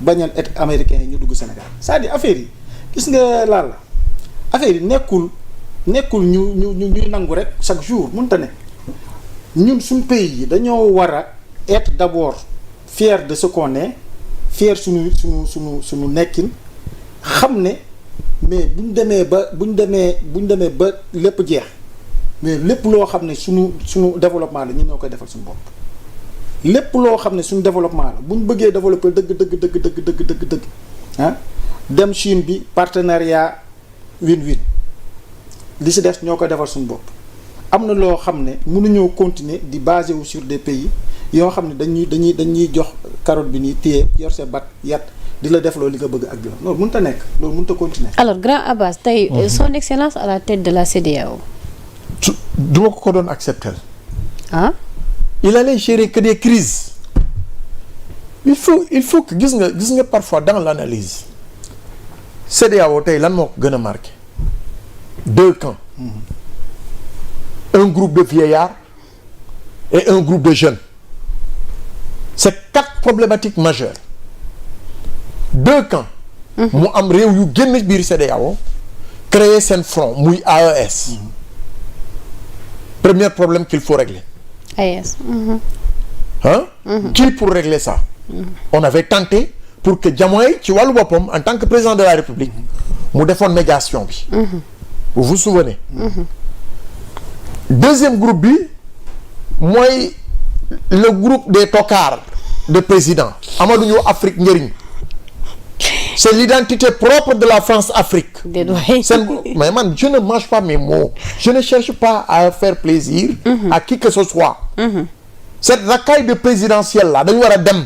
Speaker 2: bañal américains yi ñu dugg Sénégal c'est-à-dire affaire yi. gis nga laal affaire yi nekkul ñuy nangu rek chaque jour mënta ne ñun suñu pays yi dañoo war a être d'abord fier de ce qu'on est fier suñu nekkin xam ne mais buñ demee ba lépp jeex mais lépp loo xam ne suñu développement la ñun ñoo koy defal suñu bopp lépp loo xam ne suñu développement la buñ bëggee développer dëgg ah dem Chine bi partenariat win-win li ci des ñoo koy defal suñu bopp am na loo xam ne mënuñoo continuer di basé wu sur des pays yoo xam ne dañuy jox carotte bi nii téye yor sa bat yat di la def loolu li nga bëgg ak bi la loolu mënut a nekk loolu mënut a continuer.
Speaker 1: alors grand Abbas tey son excellence à la tête de la CEDEAO.
Speaker 3: du ma ko doon accepter.
Speaker 1: ah.
Speaker 3: il allait gérer que des crises. il faut que gis nga parfois dans l'analyse CEDEAO tey lan moo ko gën a marqué 2 camps. Un groupe de vieillards et un groupe de jeunes. C'est 4 problématiques majeures. 2 camps. mu am réew yu génn biir CEDEAO créer seen front muy AES. Premier problème qu'il faut régler.
Speaker 1: AES.
Speaker 3: Qui pour régler ça? On avait tenté pour que Diomaye ci wàllu boppam en tant que président de la République mu defoon médiation bi. Vous vous souvenez? Deuxième groupe bi mooy le groupe des tocards de président Amadou Ñëw Afrique njëriñ. C'est l'identité propre de la France-Afrique. Mais man, je ne mange pas mes mots. Je ne cherche pas à faire plaisir à qui que ce soit. Cette racaille de présidentielle là dañu war a dem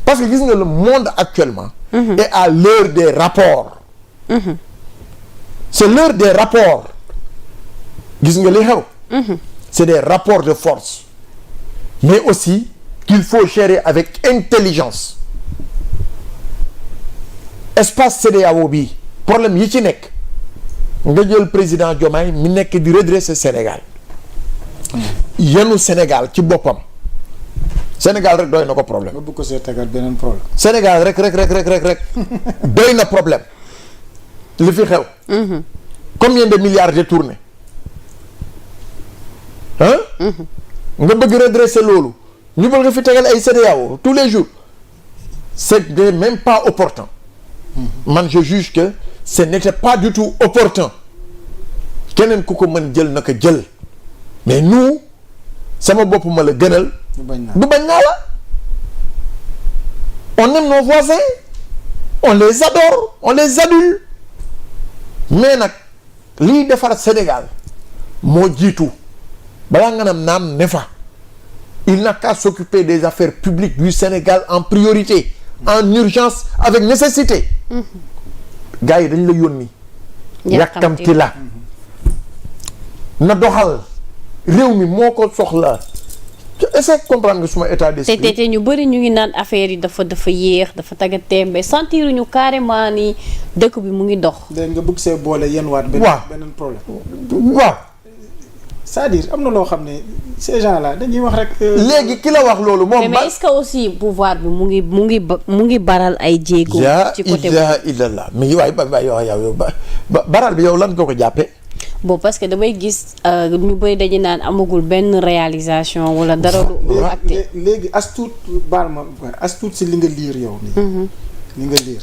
Speaker 3: parce que gis nga le monde actuellement est à l'heure des rapports. C'est l'heure des rapports. Gis nga li xew. C'est des rapports de force. Mais aussi qu'il faut gérer avec intelligence. Espace CEDEAO bi problème yi ci nekk nga jël président Diomaye mi nekk di redresser Sénégal yenu Sénégal ci boppam Sénégal rek doy na ko problème.
Speaker 2: nga bëgg ko see tegal beneen problème.
Speaker 3: Sénégal rek doy na problème li fi xew. Combien de milliards détournés nga bëgg redresser loolu ñu bëgg nga fi tegal ay CEDEAO tous les jours c'est même pas opportun. Man je juge que ce n'était pas du tout opportun keneen ku ko mën jël na ko jël mais nous sama bopp ma la gënal.
Speaker 2: du bañ
Speaker 3: naa la. on aime nos voisins on les adore on les adule mais nag liy defar Sénégal moo jiitu balaa nga naam ne fa il n'a qu'à s'occuper des affaires publiques du Sénégal en priorité en urgence avec nécessité. gars yi dañ la yónni. yàkkamti la. na doxal réew mi moo ko soxla. est-ce que comprendre nga suma état d'esprit.
Speaker 1: te ñu bëri ñu ngi naan affaire yi dafa yéex dafa tagga tembe sentiruñu carrément ni dëkk bi mu ngi dox.
Speaker 2: dégg nga bëgg see boole yenn waat. beneen problème.
Speaker 3: waaw.
Speaker 2: c'est-à-dire am na loo xam ne ces gens-là dañuy wax rek.
Speaker 3: léegi ki la wax loolu moom.
Speaker 1: mais est-ce que aussi pouvoir bi mu ngi baral ay jéego. ci côté
Speaker 3: illallah mais waaye yow baral bi yow lan nga ko jàppee.
Speaker 1: bon parce que damay gis ñu bëri dañu naan amagul benn réalisation wala dara lu acté.
Speaker 2: léegi as tuut baal ma as tuut si li nga liir yow nii. li nga liir.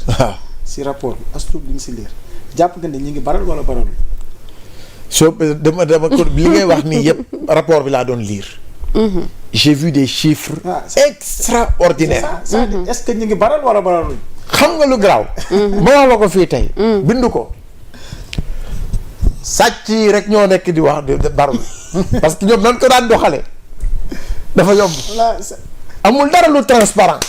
Speaker 2: si rapport bi as tuut li nga si liir jàpp nga ne ñi ngi baral wala baralul.
Speaker 3: soo dama ko li ngay wax nii yëpp rapport bi laa doon lire. j'ai vu des chiffres. extraordinaires.
Speaker 2: est-ce que ñu ngi baral wala baralul.
Speaker 3: xam nga lu garaaw. ma wax la ko fii tey. bindu ko. sàcc yi rek ñoo nekk di wax barul parce que ñoom nan ko daan doxale dafa yomb. amul dara lu transparent.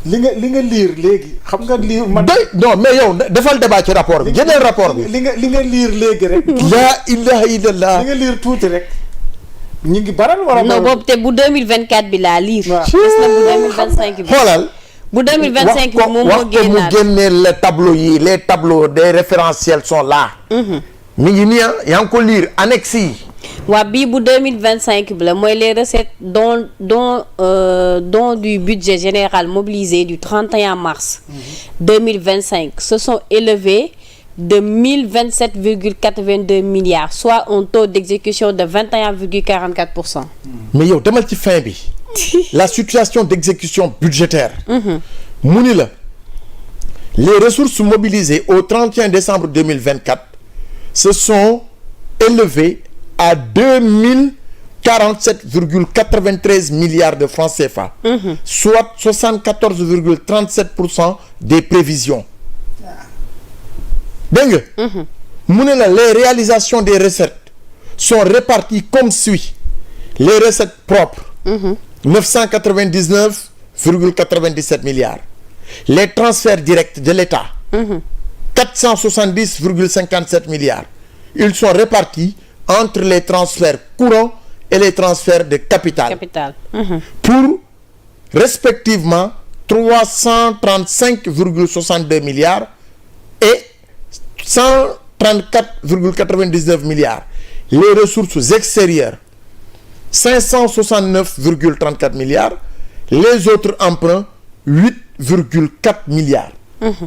Speaker 2: li nga liir léegi xam nga liir man.
Speaker 3: non mais yow defal débat ci rapport bi jëndeel rapport bi.
Speaker 2: li nga liir léegi rek.
Speaker 3: laa ilaha illallah.
Speaker 2: li nga liir tuuti rek. ñu ngi baral wala.
Speaker 1: non boobu te bu 2024 bi laa liir.
Speaker 2: waaw
Speaker 1: gis na bu 2025 bi.
Speaker 3: xoolal.
Speaker 1: bu 2025 bi moom moo génnaat
Speaker 3: mu génnee les tableaux yi les tableaux des référentiels sont là. mi ngi nii yaa ngi ko lire annexe yi.
Speaker 1: waa bii bu 2025 bi la mooy les recettes dont du budget général mobilisé du 31 mars 2025 se sont élevés de 1027,82 milliards soit un taux d'exécution de 21,44%.
Speaker 3: mais yow demal ci fin bi. la situation d'exécution budgétaire. mu ni la les ressources mobilisées au 31 décembre 2024 se sont élevées à 2047,93 milliards de francs CFA. Soit 74,37% des prévisions. dégg nga. mu ne la les réalisations des recettes sont réparties comme suit les recettes propres. 999,97 milliards. Les transferts directs de l'État. 470,57 milliards. Ils sont répartis entre les transferts courants et les transferts de capital. Pour respectivement 335,62 milliards et 134,99 milliards. Les ressources extérieures 569,34 milliards. Les autres emprunts 8,4 milliards.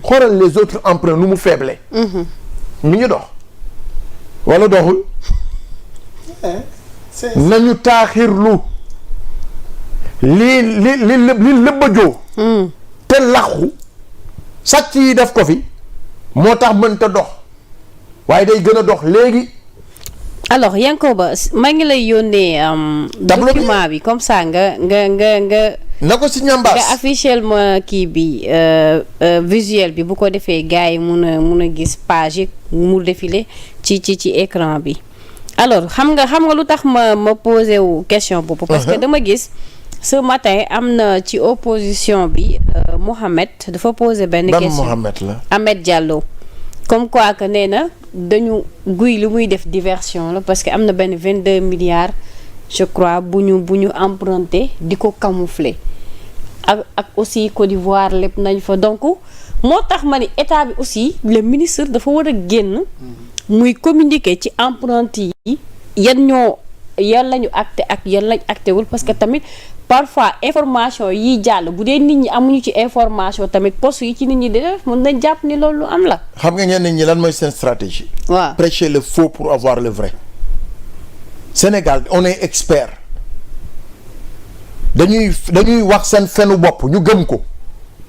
Speaker 3: xoolal les autres emprunts nu mu faible. mi ngi dox wala doxul. nañu taaxirlu li lëbbajoo te laxu sàcc yi def ko fi moo tax mënta dox waaye day gën a dox léegi.
Speaker 1: alors Yankoba maa ngi lay yónnee document bi comme ça nga
Speaker 3: na ko si ñambaas
Speaker 1: nga affichel ma kii bi visuel bi bu ko defee gars yi mun a gis page yi mu défilé ci écran bi. alors xam nga lu tax ma posé wu question boobu. parce que dama gis ce matin am na ci opposition bi Mohamed dafa posé benn question.
Speaker 3: Mohamed la
Speaker 1: Ahmed Diallo. comme quoi que nee na dañu guy lu muy def diversion la parce que am na benn 22 milliards je crois bu ñu emprunté di ko camoufler ak aussi Côte d'Ivoire lépp nañ fa donc moo tax ma ni état bi aussi le ministre dafa war a génn muy communiquer ci emprunté yi yan lañu acté ak yan lañ acté wul parce que tamit parfois information yi jàll bu dee nit ñi amuñu ci information tamit poste yi ci nit ñi di def mën nañ jàpp ni loolu am la.
Speaker 3: xam nga ñenn ñi lan mooy seen stratégie.
Speaker 1: waaw
Speaker 3: prêcher le faux pour avoir le vrai. Sénégal on est expert dañuy wax seen fenu bopp ñu gëm ko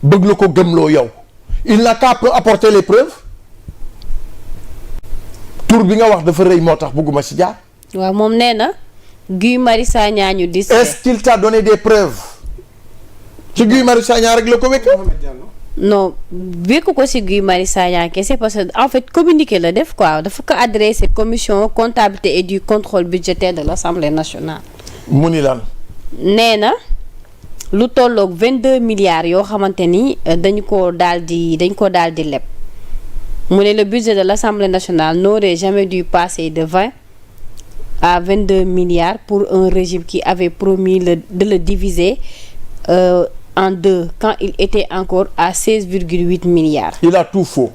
Speaker 3: bëgg la ko gëmloo yow il n'a qu'à apporter les preuves tur bi nga wax dafa rëy moo tax bëgguma ci jaar.
Speaker 1: waaw moom nee na Guy Marius Sagna ñu dis.
Speaker 3: est-ce qu'il t'a donné des preuves ci Guy Marius Sagna rek la ko wekk.
Speaker 1: non wékku ko ci Guy Marius Sagna kese parce que en fait communiqué la def quoi dafa ko adressé commission comptabilité et du contrôle budgétaire de l'Assemblée nationale.
Speaker 3: mu ni lan.
Speaker 1: nee na lu tolloog 22 milliards yoo xamante ni dañ ko daal di leb mu ne le budget de l'Assemblée nationale n'aurait jamais dû passer de 20 à 22 milliards pour un régime qui avait promis de le diviser en deux quand il était encore à 16,8 milliards.
Speaker 3: Il a tout faux.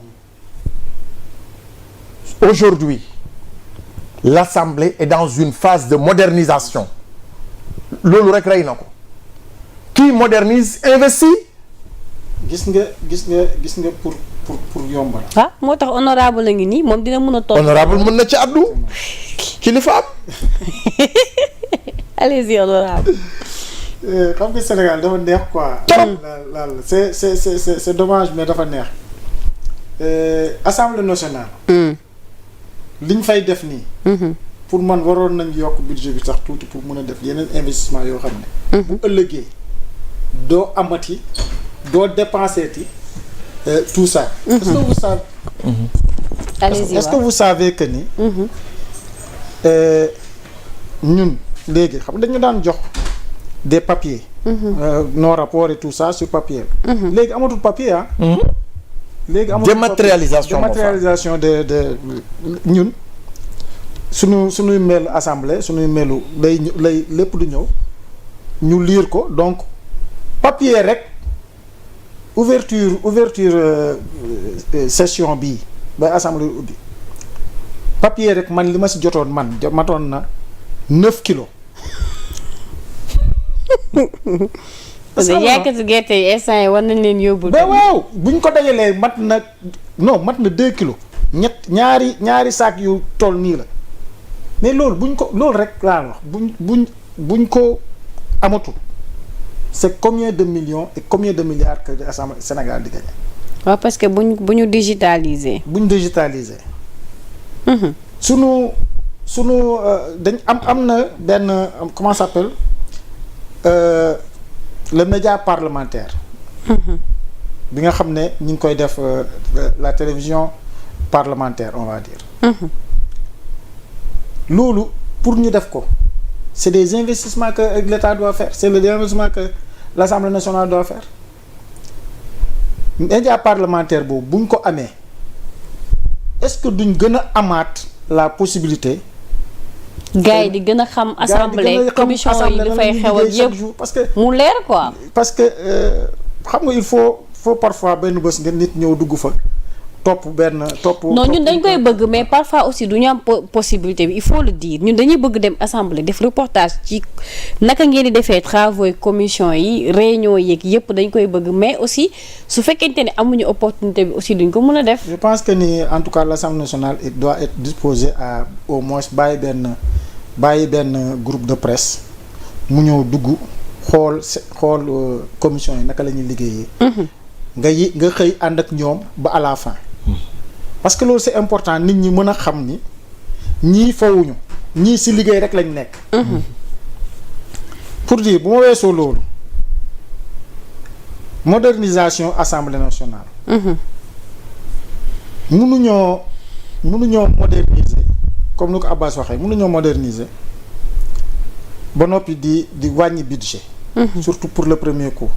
Speaker 3: Aujourd'hui, l'Assemblée est dans une phase de modernisation. loolu rek rey na ko. Qui modernise investit.
Speaker 2: gis nga pour yombal.
Speaker 1: ah moo tax honorable la ngi nii moom dina mën a toog.
Speaker 3: honorable mën na ci addu. kilifa am.
Speaker 1: allez-y honorable.
Speaker 2: xam nga Sénégal dafa neex quoi. c'est dommage mais dafa neex. Assemblée nationale. liñ fay def nii. pour man waroon nañ yokk budget bi sax tuuti pour mën a def yeneen investissement yoo xam ne. bu ëllëgee doo amati doo dépenser ti tout ça. Est-ce que vous savez.
Speaker 1: allez-y
Speaker 2: est-ce que vous savez que ni. ñun léegi xam nga dañu daan jox des papiers. nos rapports et tout ça sur papier. léegi amatul papier ah. léegi amatul dématérialisation de ñun. suñuy mail assemblée suñuy mailu lay lépp du ñëw ñu lire ko donc papier rek ouverture session bii bay assemblée ubbi papier rek man li ma si jotoon man matoon na 9 kilos.
Speaker 1: parce que yàkkati gerte yi instant yi war nañ leen yóbbul.
Speaker 2: ba waaw buñ ko dajalee mat na 2 kilos ñaari saak yu toll nii la. mais loolu loolu rek laa wax buñ ko amatul c'est combien de millions et combien de milliards que Assemblée Sénégal di gagné.
Speaker 1: waaw parce que bu ñu digitaliser.
Speaker 2: sunu dañ am na benn comment ça s'appelle le média parlementaire. bi nga xam ne ñu ngi koy def la télévision parlementaire on va dire. loolu pour ñu def ko c'est des investissements que l'État doit faire c'est des investissements que l'Assemblée nationale doit faire média parlementaire boobu bu ñu ko amee est-ce que duñ gën a amaat la possibilité.
Speaker 1: gars yi di gën a xam assemblée commission yi dafay xew ak yëpp
Speaker 2: parce que
Speaker 1: mu leer quoi.
Speaker 2: parce que xam nga il faut parfois benn bés nga nit ñëw dugg fa. topp non
Speaker 1: ñun dañ koy bëgg mais parfois aussi du ñu am possibilité bi il faut le dire ñun dañuy bëgg dem assemblée def reportage ci naka ngeen di defee travaux commission yi réunion yeeg yëpp dañ koy bëgg mais aussi su fekkente ne amuñu opportunité bi aussi duñ ko mën a def.
Speaker 2: je pense que ni en tout cas l'Assemblée nationale il doit être disposé à au moins bàyyi benn groupe de presse mu ñëw dugg xool commission yi naka la ñuy liggéeyee. nga xëy ànd ak ñoom ba à la fin. parce que loolu c'est important nit ñi mën a xam ni ñii fawuñu ñii ci liggéey rek lañ nekk. pour dire bu ma weesoo loolu modernisation Assemblée nationale. mënuñoo moderniser comme ni ko Abbas waxee mënuñoo moderniser ba noppi di wàññi budget. surtout pour le premier coup.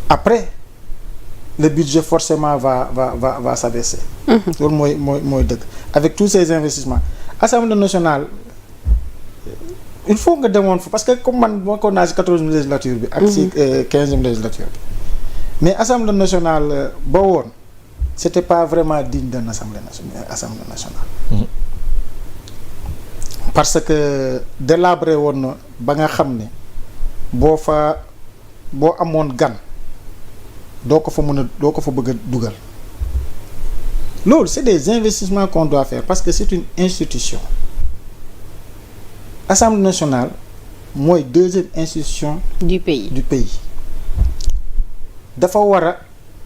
Speaker 2: après le budget forcément va s'abaisser. loolu mooy dëgg avec tous ces investissements Assemblée nationale il faut nga demoon fa parce que comme man moo ko naa si 14e législature bi. ak si 15e législature bi. mais Assemblée nationale ba woon c'était pas vraiment digne d'un Assemblée nationale. parce que délabré woon na ba nga xam ne boo amoon gan. doo ko fa bëgg a dugal loolu c'est des investissements qu'on doit faire parce que c'est une institution. Assemblée nationale mooy deuxième institution
Speaker 1: du pays
Speaker 2: dafa war a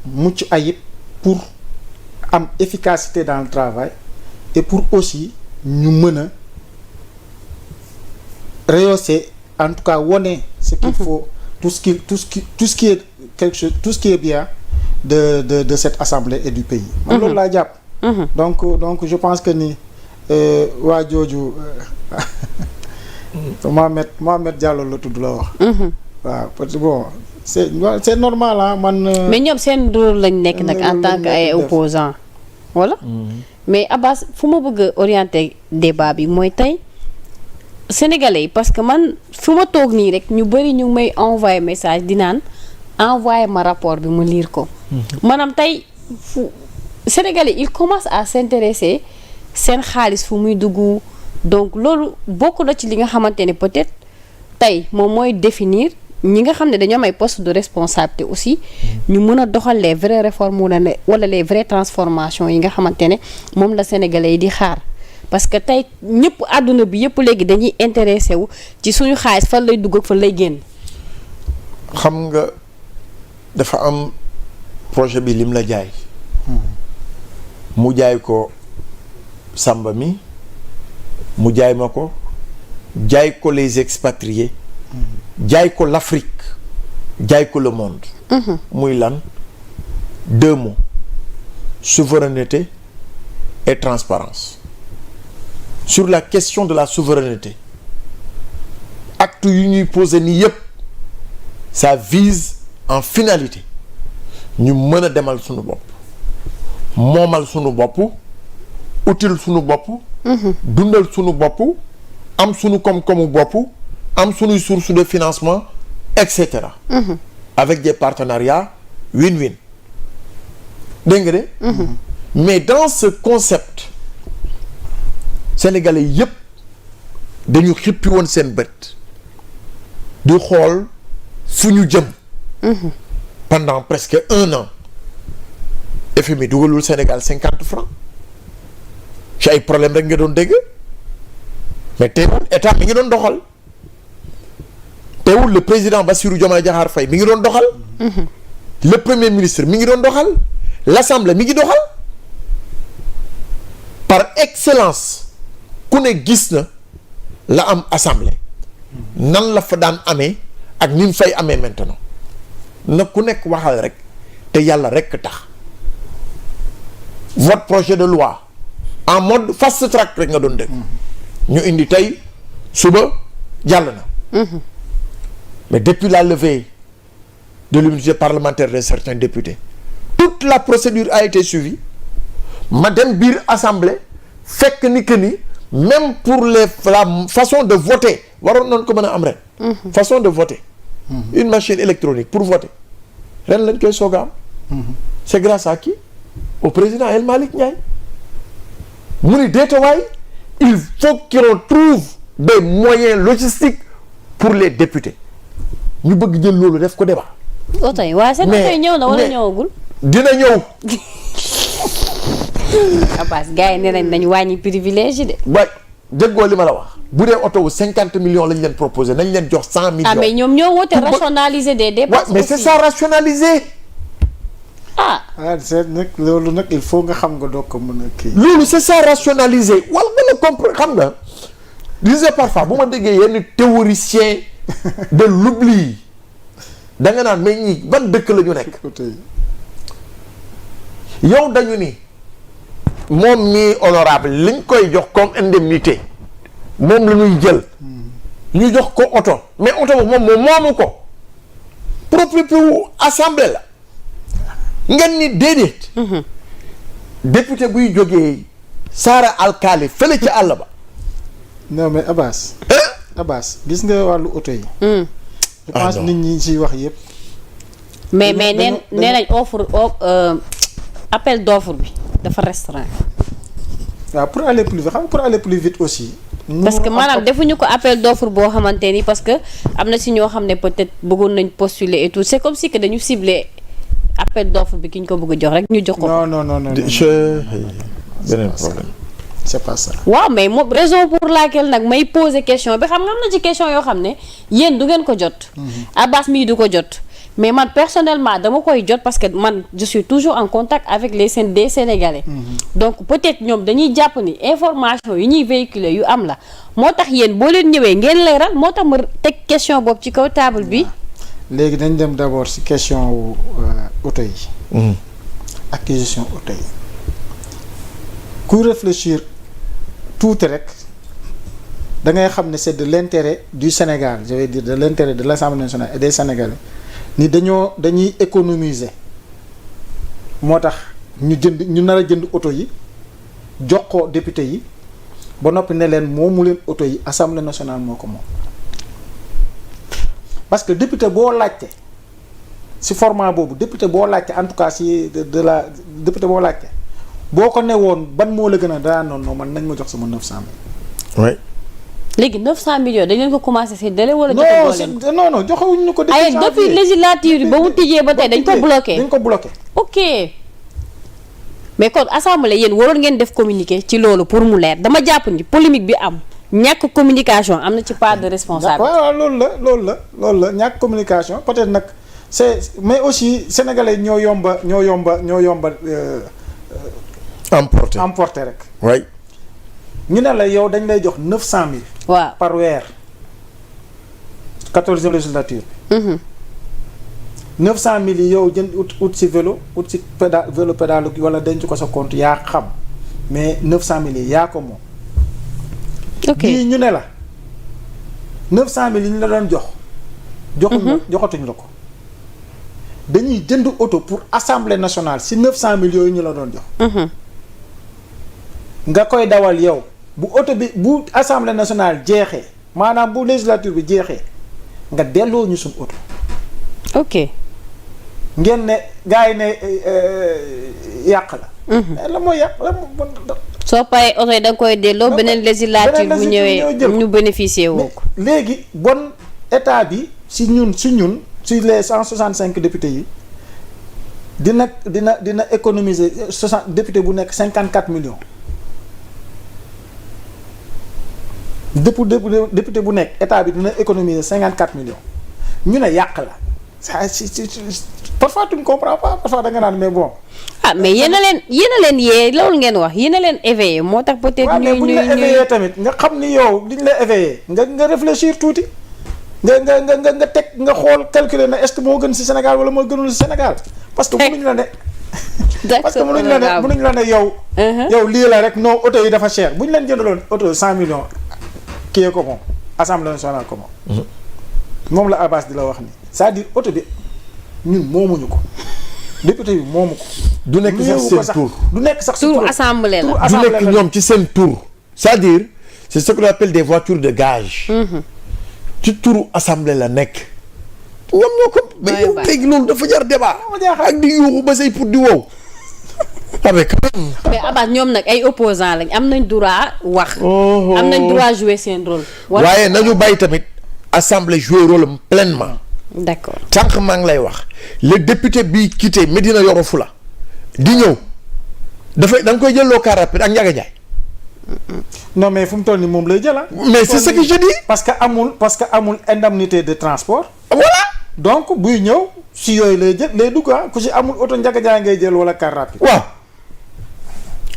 Speaker 2: mucc ayib pour am efficacité dans le travail et pour aussi ñu mën a rehausser, en tout cas wone ce qu'il faut, tout ce qui est quelque chose, tout ce qui est bien de cette assemblée et du pays. man loolu laa jàpp. donc je pense que ni waa jooju Mohamed Diallo la tudd la wax. waaw parce que bon c'est normal ah man.
Speaker 1: mais ñoom seen rôle lañ nekk nag en tant que ay opposants voilà. mais Abbas fu ma bëgg a orienter débat bi mooy tey sénégalais yi parce que man fu ma toog nii rek ñu bëri ñu may envoyer message di naan envoyer ma rapport bi ma lire ko. maanaam tey fu sénégalais il commence à s'intéresser seen xaalis fu muy dugg donc loolu bokk na ci li nga xamante ne peut-être tey moom mooy définir ñi nga xam ne dañoo am ay poste de responsabilité aussi ñu mën a doxal les vraies réformes wala les vraies transformations yi nga xamante ne moom la sénégalais yi di xaar parce que tey ñëpp àdduna bi yëpp léegi dañuy intéressé wu ci suñu xaalis fan lay dugg ak fan lay génn.
Speaker 3: xam nga dafa am projet bi lim la jaay. mu jaay ko Samba mi mu jaay ma ko jaay ko les expatriés. jaay ko l'Afrique jaay ko le monde. muy lan 2 mots souveraineté et transparence sur la question de la souveraineté acte yu ñuy posé nii yépp ça vise en finalité ñu mën a demal suñu bopp moomal suñu bopp util suñu bopp dundal suñu bopp am suñu koom-koomu bopp am suñuy source de financement etc. avec des partenariats win-win dégg nga de mais dans ce concept sénégalais yépp dañu xippi woon seen bët di xool fu ñu jëm pendant presque 1 an FMI dugalul Sénégal 50 francs ci ay problème rek nga doon dégg mais teewul état mi ngi doon doxal teewul le président Bassirou Diomaye Diakhar Faye mi ngi doon doxal le premier ministre mi ngi doon doxal l'assemblée mi ngi doxal par excellence ku ne gis na la am assemblée nan la fa daan amee ak ni mu fay amee maintenant na ku nekk waxal rek te yàlla rek tax votre projet de loi en mode fast track rek nga doon dégg ñu indi tey suba jàll na mais depuis la levée de l'immunité parlementaire de certains députés toute la procédure a été suivie ma dem biir assemblée fekk ni que ni même pour la façon de voter waroon noonu ko mën a am ren façon de voter une machine électronique pour voter ren lañ koy soog a am c'est grâce à qui au président El Malick Ndiaye mu ni déetawaay il faut qu'on trouve des moyens logistiques pour les députés ñu bëgg jël loolu def ko débat.
Speaker 1: oto yi waaye seen oto yi ñëw na wala ñëwagul.
Speaker 3: dina ñëw.
Speaker 1: Abbas gars yi nee nañ dañu wàññi privilège de.
Speaker 3: waay déggoo li ma la wax bu dee oto wu 50 millions lañ leen proposé nañ leen jox 100 millions.
Speaker 1: ah mais ñoom ñoo woote rationaliser des dépenses aussi.
Speaker 3: mais c'est ça rationaliser.
Speaker 2: c'est nag loolu nag il faut nga xam nga doo ko mën a kii.
Speaker 3: loolu c'est ça rationaliser wala nga comprendre xam nga. disais parfois bu ma déggee yenn théoricien de l'oubli da nga naan mais ñii ban dëkk la ñu nekk. yow dañu ni moom mii honorable liñ koy jox comme indemnité moom la ñuy jël. ñu jox ko oto mais oto boobu moom moomu ko propriété wu assemblée la. ngeen ni déedéet. député buy jógee Saara Alkali fële ca àll ba.
Speaker 2: non mais Abbas. Abbas gis nga wàllu oto yi. je pense nit ñi ciy wax yëpp.
Speaker 1: mais nee nañ offre appel d'offre bi dafa restreint.
Speaker 2: waaw pour aller plus vite xam nga pour aller plus vite aussi.
Speaker 1: parce que maanaam defuñu ko appel d'offre boo xamante ni parce que am na si ñoo xam ne peut-être bëggoon nañ postuler et tout c'est comme si que dañu ciblé. appel d'offre bi ki ñu ko bëgg a jox rek ñu jox ko.
Speaker 2: non.
Speaker 3: beneen problème.
Speaker 2: c'est pas ça.
Speaker 1: waaw mais moom raison pour laquelle nag may poser question bi xam nga am na ci question yoo xam ne yéen du ngeen ko jot. Abbas mii du ko jot mais man personnellement dama koy jot parce que man je suis toujours en contact avec des Sénégalais. Donc peut-être ñoom dañuy jàpp ni information yi ñuy véhiculer yu am la moo tax yéen boo leen ñëwee ngeen leeral moo tax ma teg question boobu ci kaw table bi.
Speaker 2: léegi dañ dem d'abord ci question wu oto yi. acquisition oto yi. kuy réfléchir tuuti rek da ngay xam ne c'est de l'intérêt du Sénégal je vais dire de l'intérêt de l'Assemblée nationale et des Sénégalais ni dañuy économiser moo tax ñu nar a jënd oto yi jox ko député yi ba noppi ne leen moomu leen oto yi Assemblée nationale moo ko moom parce que député boo laajte ci format boobu député boo laajte en tout cas ci de la député boo laajte boo ko ne woon ban moo la gën a daa noonu man nañ ma jox sama 900 000.
Speaker 3: oui.
Speaker 1: léegi 900 millions dañ leen ko commencé ci délai wala.
Speaker 2: non joxewuñu ñu ko.
Speaker 1: depuis législature ba mu tijjee ba tey dañ ko bloqué.
Speaker 2: dañ ko bloqué.
Speaker 1: ok mais kon assemblée yéen waroon ngeen def communiqué ci loolu pour mu leer dama jàpp ni polémique bi am ñàkk communication am na ci part de responsabilité.
Speaker 2: waaw loolu la ñàkk communication peut-être nag c'est mais aussi sénégalais ñoo yomba. emporté rek.
Speaker 3: oui.
Speaker 2: ñu ne la yow dañ lay jox 900 000.
Speaker 1: waaw
Speaker 2: par weer. 14e législature. 900 000 yi yow jënd ut ci vélo ut ci vélo pédalo wala denc ko sa compte yaa xam mais 900 000 yi yaa ko moom.
Speaker 1: ok
Speaker 2: bii ñu ne la 900 000 yi ñu la doon jox. joxatuñ la ko. dañuy jënd oto pour assemblée nationale ci 900 000 yooyu ñu la doon jox. nga koy dawal yow bu oto bi bu assemblée nationale jeexee maanaam bu législature bi jeexee nga delloo ñu suñ oto.
Speaker 1: ok.
Speaker 2: ngeen ne gars yi ne yàq la. mais la mooy yàq la
Speaker 1: soo paree oto yi da nga koy delloo beneen législature bu ñëwee ñu bénéficier woo ko.
Speaker 2: léegi bon état bi si ñun si les 165 députés yi dina économiser 60 député bu nekk 54 millions. député bu nekk état bi dina économiser 54 millions ñu ne yàq la ça parfois tu ne comprends pas parfois da nga naan mais bon.
Speaker 1: ah mais yéen a leen yee loolu ngeen wax yéen a leen éveillé moo tax peut-être.
Speaker 2: ñuy bu ñu la éveillé tamit nga xam ni yow liñ la éveillé nga réfléchir tuuti nga teg nga xool calculer na est-ce que moo gën ci Sénégal wala moo gënul ci Sénégal parce que mënuñ la ne. parce que mënuñ la ne yow. yow lii la rek non oto yi dafa cher bu ñu leen jëndaloon oto 100 millions. kii ko moom assemblée nationale ko moom. moom la Abbas di la wax ni c'est-à-dire oto bi ñun moomuñu ko député bi moomu ko.
Speaker 3: du nekk sax seen tour
Speaker 2: du nekk sax
Speaker 1: tour assemblée la
Speaker 3: du nekk ñoom ci seen tour. c'est-à-dire c'est ce qu'on appelle des voitures de gage. ci turu assemblée la nekk. ñoom ñoo ko. mais yow léegi loolu dafa jar débat. ak di yuuxu ba say pour di wow. mais
Speaker 1: Abbas ñoom nag ay opposants lañ am nañ droit wax. am nañ droit jouer seen rôle.
Speaker 3: waaye nañu bàyyi tamit assemblée jouer rôle am pleinement.
Speaker 1: d'accord
Speaker 3: sànq maa ngi lay wax le député bi quitté Médina Yoro Fula di ñëw dafay da nga koy jëloo car rapide ak Ndiaga Ndiaye.
Speaker 2: non mais fu mu toll nii moom lay jël
Speaker 3: mais c'est ce que je dis.
Speaker 2: parce que amul indemnité de transport.
Speaker 3: voilà.
Speaker 2: donc buy ñëw si yooyu lay dugg ku si amul oto Ndiaga Ndiaye ngay jël wala car rapide.
Speaker 3: waaw.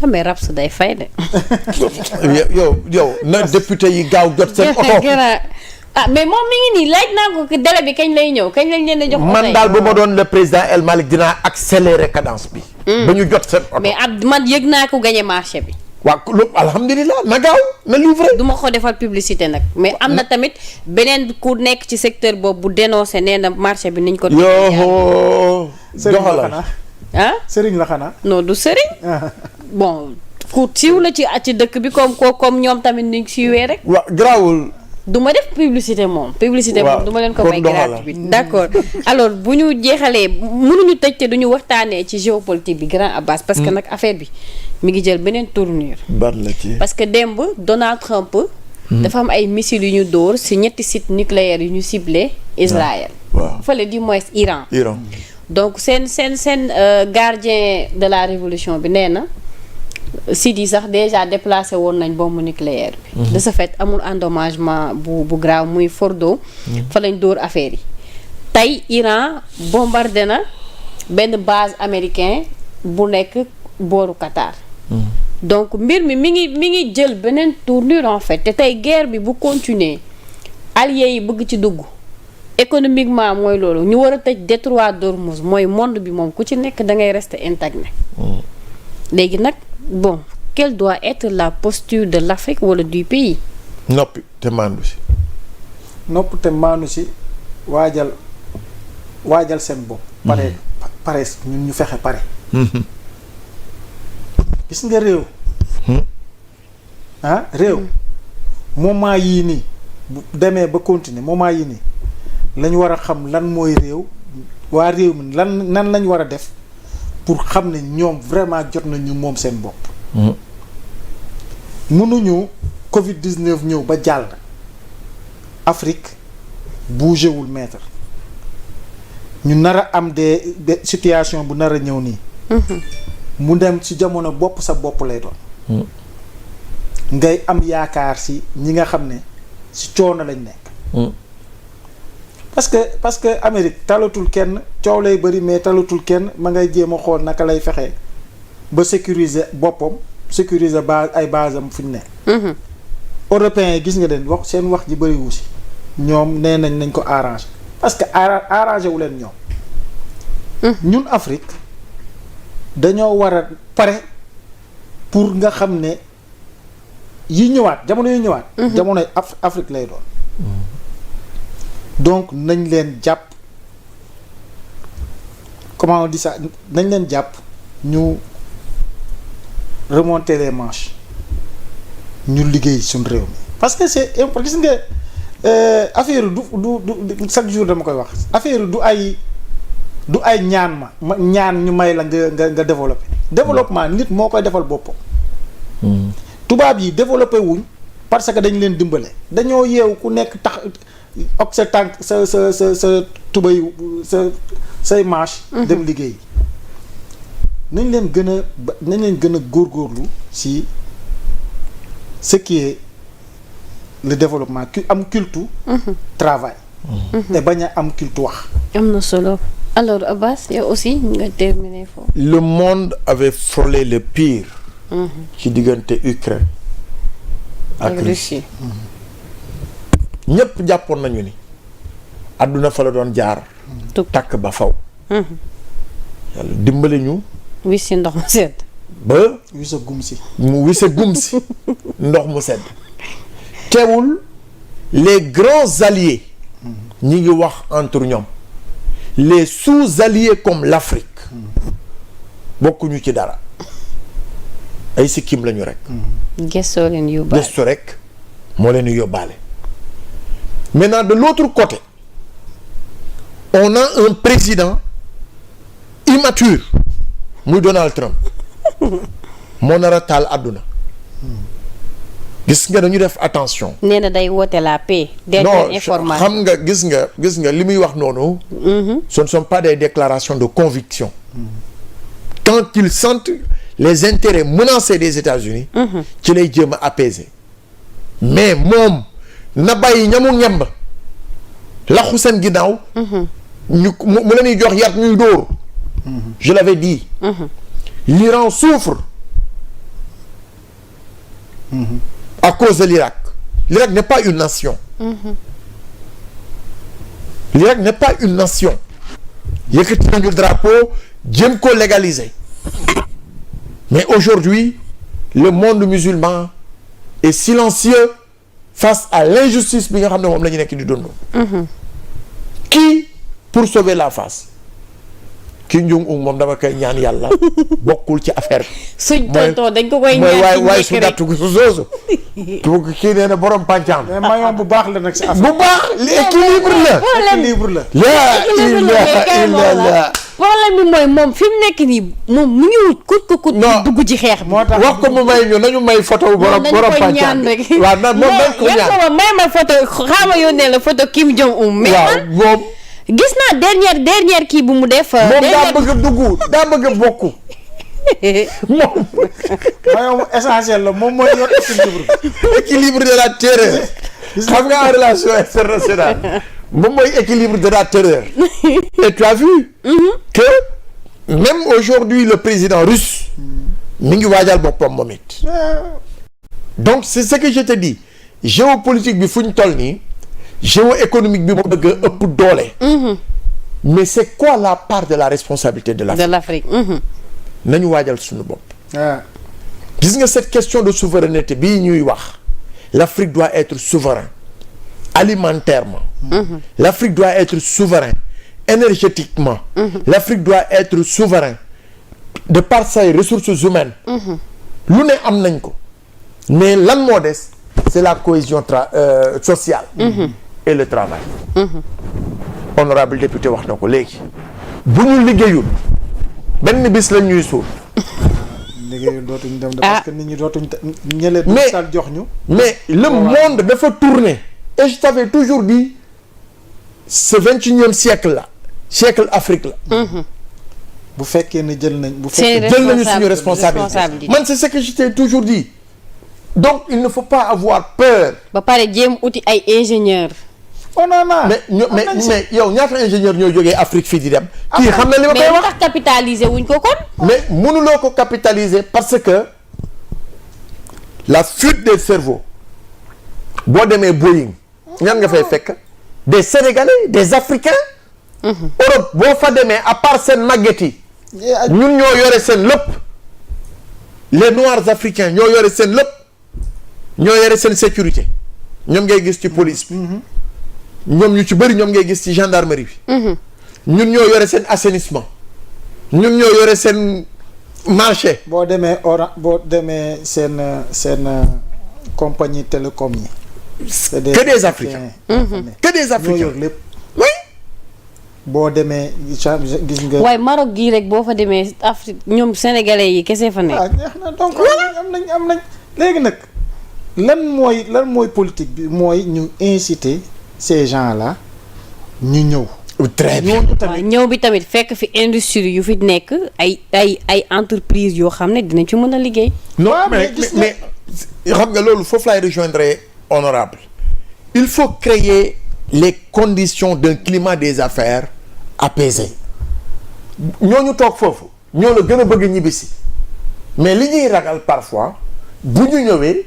Speaker 1: mais rab su day fay de.
Speaker 3: yow na député yi gaaw jot seen oto.
Speaker 1: mais moom mi ngi nii laaj naa ko délai bi kañ lay ñëw kañ lañ leen di jox.
Speaker 3: man daal bu ma doon le président El Malick dinaa accélérer cadence bi. ba ñu jot seen oto.
Speaker 1: mais man yëg naa ko gagné marché bi.
Speaker 3: waaw loolu alhamdulilah na gaaw na livré.
Speaker 1: du ma ko defal publicité nag mais am na tamit beneen ku nekk ci secteur boobu bu dénoncé nee na marché bi niñ ko.
Speaker 3: yoo
Speaker 2: doxalal
Speaker 1: ah
Speaker 2: Serigne la xanaa.
Speaker 1: non du Serigne. bon ku siiw la ci dëkk bi comme ñoom tamit ni siiwee rek.
Speaker 3: waaw garaawul.
Speaker 1: du ma def publicité moom. publicité moom du ma leen ko may gratuit bi d'accord alors bu ñu jeexalee mënuñu tëj te duñu waxtaanee ci géopolitique bi grand Abbas. parce que nag affaire bi mi ngi jël beneen tournure. parce que démb Donald Trump. dafa am ay missiles yu ñu dóor ci ñetti sites nucléaires yu ñu ciblé Israël.
Speaker 3: waaw
Speaker 1: fële du moins Iran. donc seen gardien de la révolution bi nee na sites yi sax déjà déplacé woon nañ bombe nucléaire bi. de ce fait amul endommagement bu grave muy Fordo. fa lañ dóor affaire yi tey Iran bombardé na benn base américain bu nekk booru Qatar. Donc mbir mi ngi jël beneen tournure en fait te tey guerre bi bu continuer alliés yi bëgg ci dugg économiquement mooy loolu ñu war a tëj détroit d'Ormuz mooy monde bi moom ku ci nekk da ngay rester intact ne. Léegi nag bon quelle doit être la posture de l'Afrique wala du pays.
Speaker 3: noppi te maandu si.
Speaker 2: nopp te maanu si waajal seen bopp. pare ñun ñu fexe pare. gis nga réew. réew. moment yii nii bu demee ba continuer moment yii nii lañ war a xam lan mooy réew waa réew mi nan lañ war a def pour xam ne ñoom vraiment jot nañu moom seen bopp. mënuñu Covid 19 ñëw ba jàll. Afrique bougé wul mètre ñu nar a am des situation bu nar a ñëw nii. mu dem ci jamono bopp sa bopp lay doon. ngay am yaakaar ci ñi nga xam ne ci coono lañ nekk. parce que Amérique talatul kenn coow lay bari mais talatul kenn ma ngay jéem a xool naka lay fexe ba sécuriser boppam sécuriser ay base am fu ñu ne. Européens yi gis nga leen wax seen wax ji bariwu ci ñoom nee nañ ko arranger parce que arrangé wu leen ñoom. ñun Afrique dañoo war a pare pour nga xam ne yi ñëwaat jamono yi ñëwaat. jamonoy Afrique lay doon. donc nañ leen jàpp comment on dit ça nañ leen jàpp ñu remonter les manches ñu liggéey suñ réew mi parce que c'est important gis nga affaire du chaque jour dama koy wax affaire du ay ñaan ñaan ñu may la nga développer. développement nit moo koy defal boppam. tubaab yi développé wuñ parce que dañ leen dimbale dañoo yeewu ku nekk tax ok sa tànk sa tubay say manche. dem liggéey nañ leen gën a góorgóorlu ci ce qui est le développement am culture. travail. te bañ a am culture wax.
Speaker 1: am na solo alors Abbas yow aussi nga terminer foofu.
Speaker 3: Le monde avait frôlé le pire. ci diggante Ukraine ak Russie. ñëpp jàppoon nañu ni àdduna fa la doon jaar. takk ba faw. yàlla dimbali ñu.
Speaker 1: wis si ndox mu sedd.
Speaker 3: ba
Speaker 2: wisa gum si.
Speaker 3: mu wisa gum si ndox mu sedd. teewul les grands alliés. ñi ngi wax entre ñoom. les sous-alliés comme l'Afrique. bokkuñu ci dara. ay sikkim lañu rek.
Speaker 1: gëstoo leen yóbbaale
Speaker 3: gëstu rek moo leen yóbbaale. maintenant de l'autre côté on a un président immature muy Donald Trump moo nar a taal àdduna. gis nga dañu def attention.
Speaker 1: nee na day woote la paix. dernière information
Speaker 3: xam nga gis nga li muy wax noonu. ce ne sont pas des déclarations de conviction. quand ils sentent les intérêts menacés des États-Unis ci lay jéem a apaiser. mais moom na bàyyi ñamu ñemb laxu seen ginnaaw. mu leen di jox yat ñuy dóor. je l'avais dit. l'Iran souffre. à cause de l'Irak. L'Irak n'est pas une nation. L'Irak n'est pas une nation. yëkkati nañu drapeau jéem ko légaliser. mais aujourd'hui le monde musulman est silencieux face à l'injustice bi nga xam ne moom la ñu nekk di dund. qui pour sauver la face. Kim Jong-un moom dama koy ñaan yàlla bokkul ci affaire bi.
Speaker 1: suñ tontoo dañ ko koy ñaan
Speaker 3: mooy waay su gàttu su soosu. kii nee na borom pàncaam.
Speaker 2: mais maillon bu baax la nag si affaire
Speaker 3: bu baax l'équilibre la.
Speaker 2: équilibre la.
Speaker 3: la ilaha
Speaker 1: problème bi mooy moom fi mu nekk nii moom mu ngi wut kut dugg ci xeex bi.
Speaker 2: moo tax
Speaker 3: wax ko mu may ñu nañu may photo borom pàncaam
Speaker 1: ñaan rek.
Speaker 3: waaw na moom nañ ko ñaan
Speaker 1: may ma photo xaama yónnee la photo Kim Jong-un. mais
Speaker 3: waaw moom.
Speaker 1: gis naa dernière kii bu mu def.
Speaker 3: moom daa bëgg a dugg daa bëgg a bokk. moom.
Speaker 2: maillon essentiel la moom mooy yor équilibre.
Speaker 3: équilibre de la terreur. xam nga en relation internationale moom mooy équilibre de la terreur. Et tu as vu que même aujourd'hui le président russe mi ngi waajal boppam moom it. Donc c'est ce que je te dis géopolitique bi fu ñu toll nii géoéconomique bi moo bëgg a ëpp doole. Mais c'est quoi la part de la responsabilité de l'Afrique? nañu waajal suñu bopp. gis nga cette question de souveraineté bii ñuy wax l'Afrique doit être souverain alimentairement. L'Afrique doit être souverain énergétiquement. L'Afrique doit être souverain de par ses ressources humaines. lu ne am nañ ko mais lan moo des c'est la cohésion sociale. Et le travail. Honorable député wax na ko léegi bu ñu liggéeyul benn bis la ñuy suul.
Speaker 2: liggéeyul dootuñ dem parce que nit ñi dootuñ ñële sal jox ñu.
Speaker 3: mais le monde dafa tourner et je t'avais toujours dit ce 21e siècle là siècle Afrique la.
Speaker 2: bu fekkee ne jël nañ. bu
Speaker 3: fekkee jël nañu suñu responsabilité man c'est ce que je t'ai toujours dit donc il ne faut pas avoir peur.
Speaker 1: ba pare jéem uti ay ingénieurs.
Speaker 3: mais yow ñaata ingénieur ñoo jógee Afrique fii di dem. kii xam na li ma koy wax
Speaker 1: mais tax capitaliser wuñ ko kon.
Speaker 3: mais mënuloo ko capitaliser parce que la fuite des cerveaux boo demee Boeing ñan nga fay fekk des Sénégalais des Africains. Europe boo fa demee à part seen màgget yi ñun ñoo yore seen lépp les noirs africains ñoo yore seen lépp ñoo yore seen sécurité ñoom ngay gis ci police bi. ñoom ñu ci bëri ñoom ngay gis ci gendarmerie bi. ñun ñoo yore seen assainissement. ñun ñoo yore seen marché.
Speaker 2: boo demee seen compagnie télécom yi.
Speaker 3: que des Africains. que des Africains
Speaker 2: ñoo yor lépp.
Speaker 3: oui.
Speaker 2: boo demee gis nga.
Speaker 1: waaye Maroc gii rek boo fa demee Afrique ñoom sénégalais yi kese fa nekk.
Speaker 2: neex na donc am nañ léegi nag lan mooy politique bi mooy ñu inciter. Ces gens-là ñu ñëw.
Speaker 3: très bien
Speaker 1: ñëw bi tamit fekk fi industrie yu fi nekk ay entreprises yoo xam ne dinañ ci mën a liggéey.
Speaker 3: non mais xam nga loolu foofu laay rejoindre honorable il faut créer les conditions d'un climat des affaires apaisé ñooñu toog foofu ñoo la gën a bëgg ñibbisi mais li ñuy ragal parfois bu ñu ñëwee.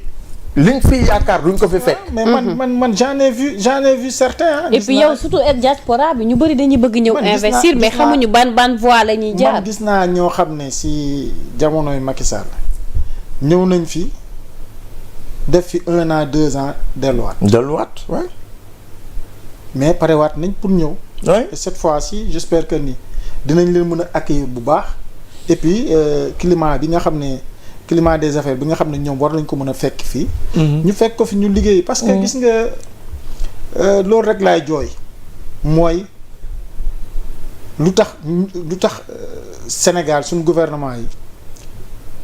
Speaker 3: liñ fi yaakaar duñ ko fi fekk.
Speaker 2: mais man j'en ai vu certains.
Speaker 1: et puis yow surtout diaspora bi ñu bëri dañuy bëgg ñëw investir mais xamuñu ban voie la ñuy jaar.
Speaker 2: man gis naa ñoo xam ne si jamonoy Macky Sall ñëw nañ fi def fi 1 an 2 ans delluwaat.
Speaker 3: ouais.
Speaker 2: mais parewaat nañ pour ñëw.
Speaker 3: ouais.
Speaker 2: Et cette fois-ci j'espère que ni dinañ leen mën a accueillir bu baax et puis climat bi nga xam ne. climat des affaires bi nga xam ne ñoom war nañ ko mën a fekk fii. ñu fekk ko fi ñu liggéey parce que gis nga loolu rek laay jooy mooy lu tax Sénégal suñu gouvernement yi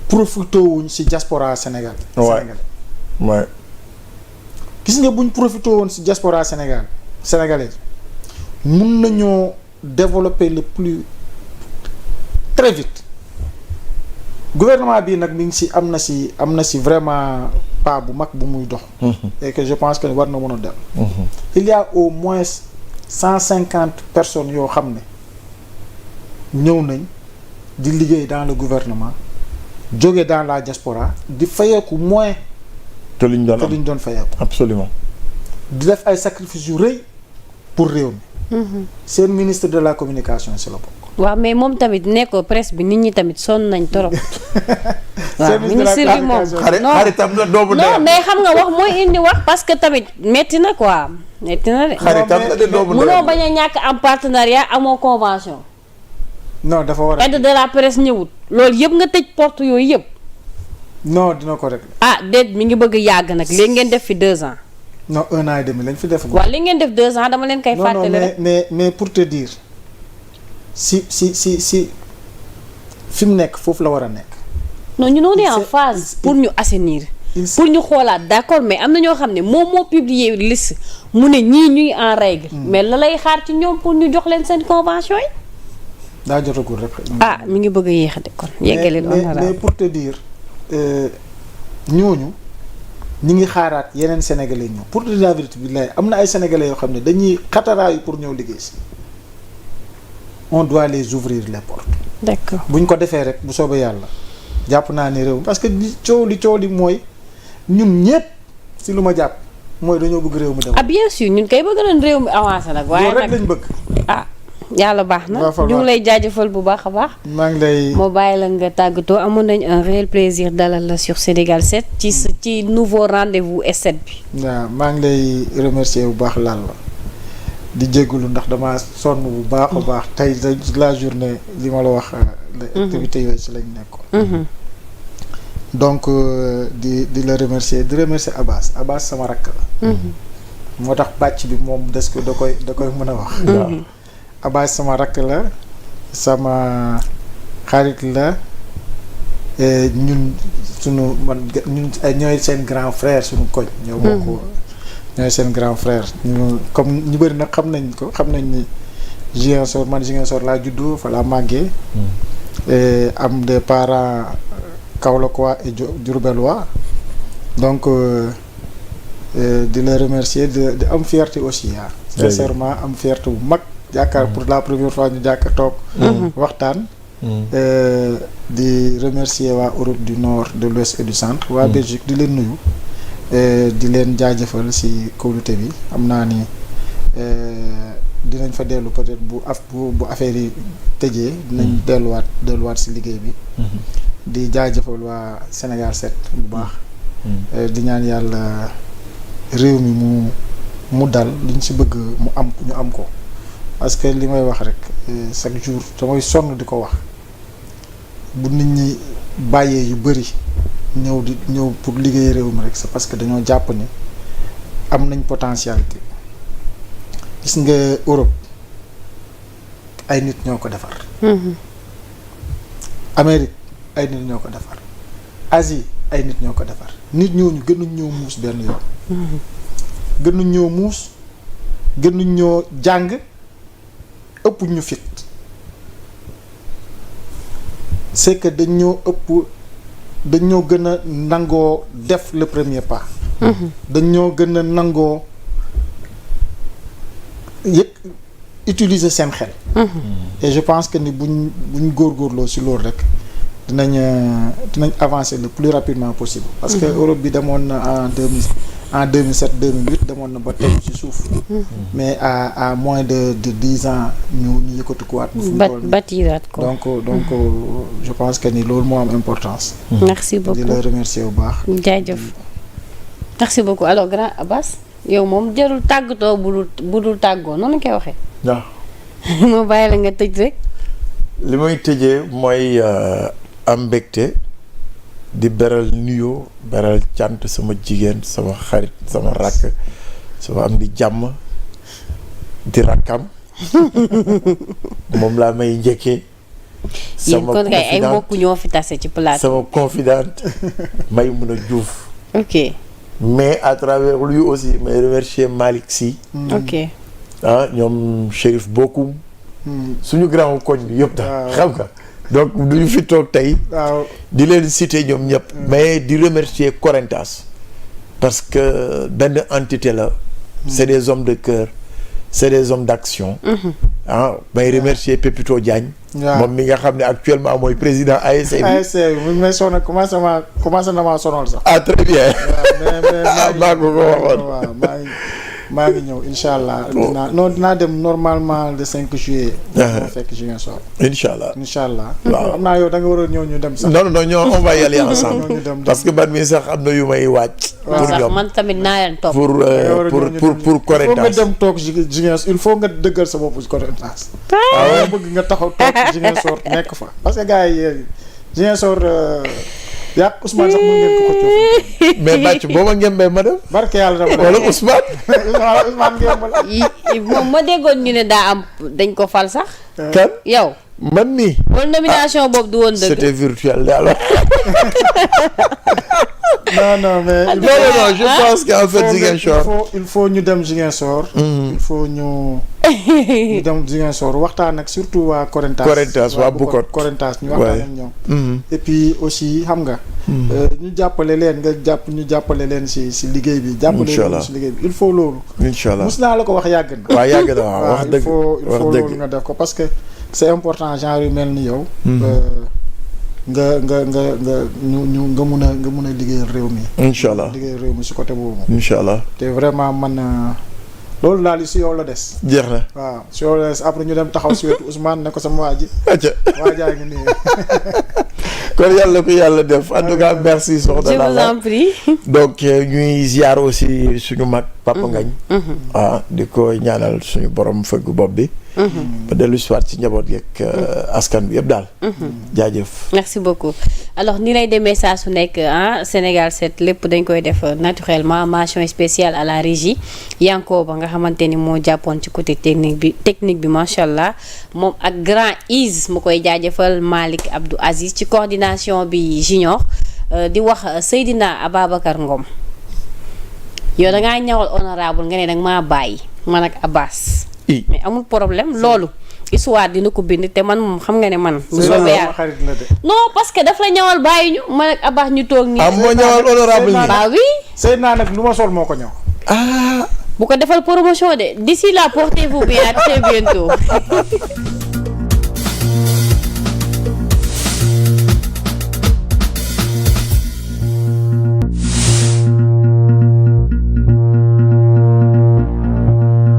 Speaker 2: profité wuñ ci diaspora Sénégal.
Speaker 3: ouais.
Speaker 2: gis nga buñ profité woon ci diaspora sénégalaise mun nañoo développer le plus très vite. gouvernement bi nag mi ngi am na ci vraiment pas bu mag bu muy dox. et que je pense que war na mën a dem. il y a au moins 150 personnes yoo xam ne ñëw nañ di liggéey dans le gouvernement jóge dans la diaspora di fayeeku moins.
Speaker 3: te liñ
Speaker 2: doon fayeeku.
Speaker 3: absolument.
Speaker 2: di def ay sacrifices yu rëy pour réew mi. seen ministre de la communication ci la bokk.
Speaker 1: waaw mais moom tamit nekko presse bi nit ñi tamit sonn nañ torop. waaw ministre bi moom
Speaker 3: xaritam la doomu
Speaker 1: non mais xam nga wax mooy indi wax parce que tamit metti na quoi metti na de.
Speaker 3: xaritam la de doomu
Speaker 1: mënoo bañ a ñàkk am partenariat amoo convention.
Speaker 2: non dafa war a
Speaker 1: aide de la presse ñëwut loolu yëpp nga tëj porte yooyu yëpp.
Speaker 2: non dina ko régler.
Speaker 1: déet mi ngi bëgg yàgg nag léegi ngeen def fi 2 ans.
Speaker 2: non 1 an et demi lañ fi def.
Speaker 1: waaw léegi ngeen def 2 ans dama leen koy fàttali rek.
Speaker 2: mais pour te dire. si fi mu nekk foofu la war a nekk.
Speaker 1: non ñu noonu en phase pour ñu assainir. pour ñu xoolaat d'accord mais am na ñoo xam ne moom moo publier liste mu ne ñii ñuy en règle. mais la lay xaar ci ñoom pour ñu jox leen seen convention yi.
Speaker 2: daa jotagul rek.
Speaker 1: mi ngi bëgg a yéex de kon. yeggale
Speaker 2: mais pour te dire ñooñu ñi ngi xaaraat yeneen sénégalais ñëw pour dire la vérité bi lay am na ay sénégalais yoo xam ne dañuy xataraayu pour ñëw liggéey si on doit les ouvrir les portes.
Speaker 1: d'accord
Speaker 2: buñ ko defee rek bu soobee yàlla jàpp naa ne réew parce que li coow li mooy ñun ñëpp si lu ma jàpp mooy dañoo bëgg réew mi dem.
Speaker 1: ah bien sûr ñun kay bëgg nañ réew mi avancé nag. waaye
Speaker 2: loolu rek
Speaker 1: nag
Speaker 2: lañ bëgg.
Speaker 1: ah yàlla baax na. ñu ngi lay jaajëfal bu baax a baax.
Speaker 2: maa ngi lay.
Speaker 1: moo bàyyi la nga tàggatoo amoon nañ un réel plaisir dalal la sur Sénégal 7 ci nouveau rendez-vous S7 bi.
Speaker 2: waaw maa ngi lay remercier bu baax laal la di jégalu ndax dama sonn bu baax a baax tey la journée li ma la wax. activités yooyu ci lañ nekkoon. donc di la remercier di remercier Abbas sama rakk la. moo tax bàcc bi moom des ko da koy mën a wax. Abbas sama rakk la sama xarit la ñun ñooy seen grand frère suñu koñ. ñoo bokk ñooy seen grand frère ñu comme ñu bëri nag xam nañ ni Ziguinchor laa juddoo fa laa màggee. am des parents kaolackois et diourbellois donc di la remercier di am fierté aussi sincèrement am fierté bu mag jàkkaar pour la première fois ñu jàkkaar toog waxtaan di remercier waa Europe du Nord de l'Ouest et du Centre waa Belgique di leen nuyu di leen jaajëfal ci kóolute bi am naa ni dinañ fa dellu peut-être bu affaire yi tëjee dinañ delluwaat ci liggéey bi di jaajëfal waa Sénégal 7 bu baax di ñaan yàlla réew mi mu dal liñ ci bëgg ñu am ko parce que li may wax rek chaque jour damay sonn di ko wax bu nit ñi bàyyee yu bëri ñëw pour liggéey réew mi rek c'est parce que dañoo jàpp ni am nañ potentialité gis nga Europe ay nit ñoo ko defar. Amérique ay nit ñoo ko defar. Asie ay nit ñoo ko defar nit ñooñu gënuñ ñoo muus benn yoon. gënuñ ñoo muus gënuñ ñoo jàng ëpp ñu fit c'est que dañoo gën a nangoo def le premier pas. dañoo gën a nangoo utiliser seen xel. Et je pense que ni buñ góorgóorloo ci loolu rek dinañ avancer le plus rapidement possible. parce que Europe bi demoon na en 2007 2008 demoon na ba tegu ci suuf. mais à moins de 10 ans ñu yëkkati ko waat.
Speaker 1: bâtiraat ko
Speaker 2: donc je pense que ni loolu moo am importance.
Speaker 1: merci beaucoup
Speaker 2: di la remercier bu baax.
Speaker 1: jaajëf merci beaucoup alors grand Abbas yow moom jarul tàggatoo bu dul tàggoo noonu koy waxee.
Speaker 3: waaw.
Speaker 1: ma bàyyi la nga tëj rek.
Speaker 3: li may tëjee mooy am mbégte di beral nuyoo beral cant sama jigéen sama xarit sama rakk sama am di jàmm di rakkam moom laa may njëkkee.
Speaker 1: sama kon kay ay mbokk ñoo fi tase ci plateau.
Speaker 3: sama confidente Maïmouna Diouf.
Speaker 1: ok.
Speaker 3: mais à travers lui aussi may remercier Malick Sy.
Speaker 1: ok.
Speaker 3: ñoom Chérif Bokoum. suñu grand koñ bi yëpp daal xam nga. donc duñu fi toog tey. di leen citer ñoom ñëpp. mais di remercier Corentas. parce que benn entité la. c'est des hommes de cœur. c'est des hommes d'action. may remercier Pépito Diagne. moom mi nga xam ne actuellement mooy président ASC bi.
Speaker 2: ASC bi mu ngi may sonal commencé na maa sonal sax.
Speaker 3: ah très bien.
Speaker 2: mais
Speaker 3: maa ko waxoon.
Speaker 2: waaw maa ngi ñëw incha allah. dinaa dem normalement le 5 juillet. moo fekk Ziguinchor.
Speaker 3: incha allah
Speaker 2: waaw xam naa yow da nga waroon ñëw ñu dem sax.
Speaker 3: non on va y aller ensemble. parce que man mii sax am na yu may waaj.
Speaker 1: pour ñoom man tamit naa leen topp.
Speaker 3: pour Corentas.
Speaker 2: il faut nga dem toog Ziguinchor il faut nga dëggal sa bopp Corentas. waaw bëgg nga taxaw toog Ziguinchor nekk fa. parce que gars yi Ziguinchor. yaa Ousmane sax mën ngeen ko xëccoo.
Speaker 3: mais bàcc boo ma ngembee ma dem.
Speaker 2: barke yàlla dama
Speaker 3: wala Ousmane.
Speaker 2: Ousmane ngembal.
Speaker 1: moom ma déggoon ñu ne daa am dañ ko fal sax.
Speaker 3: kan
Speaker 1: yow.
Speaker 3: man nii.
Speaker 1: wala nomination boobu du woon dëgg.
Speaker 3: c'était virtuel daal.
Speaker 2: non mais.
Speaker 3: non je pense qu'en fait Ziguinchor.
Speaker 2: il faut ñu dem Ziguinchor. il faut ñu dem Ziguinchor waxtaan ak surtout waa Corentas.
Speaker 3: waa Bukot
Speaker 2: Corentas ñu waxtaan ak ñoom. et puis aussi xam nga. ñu jàppale leen ñu jàppale leen si liggéey bi. jàppale leen si liggéey bi il faut loolu.
Speaker 3: incha allah
Speaker 2: mus naa la ko wax yàgg na.
Speaker 3: waaw yàgg na waaw wax dëgg
Speaker 2: il faut loolu nga def ko parce que c'est important genre yu mel ni yow. nga mun a liggéeyal réew mi.
Speaker 3: incha allah
Speaker 2: liggéeyal réew mi si côté boobu.
Speaker 3: incha allah
Speaker 2: te vraiment man loolu daal si yow la des.
Speaker 3: jeex na
Speaker 2: waaw si yow la des après ñu dem taxaw si wetu Ousmane ne ko sama waa ji. waa jaa ngi nii.
Speaker 3: kon yàlla ko yàlla def en tout cas merci soxna Lalla.
Speaker 1: je vous en prie.
Speaker 3: donc ñuy ziar aussi suñu mag Papa Ngagne. di ko ñaanal suñu borom fëgg bopp bi. ba dellu si waat ci njaboot yeeg askan bi yëpp daal. jaajëf.
Speaker 1: merci beaucoup alors ni lay demee saa su nekk Sénégal 7 lépp dañ koy def naturellement mention spéciale à la régie Yanko ba nga xamante ni moo jàppoon ci côté technique bi macha allah moom ak grand Is mu koy jaajëfal Malick Abdou Aziz ci coordination bi Junior di wax Seydina Ababacar Ngom yow da ngaa ñëwal honorable nga ne danga maa bàyyi man ak Abbas. mais amul problème loolu histoire dina ko bind te man moom xam nga ne man. bu soobee yàlla non parce que daf la ñëwal bàyyi ñu man ak Abbas ñu toog nii.
Speaker 3: moo ñëwal honorable nii
Speaker 2: bah oui. Seydina nag lu ma sol moo ko ñëw.
Speaker 1: bu ko defal promotion de d'ici là portez-vous bien, à très bientôt.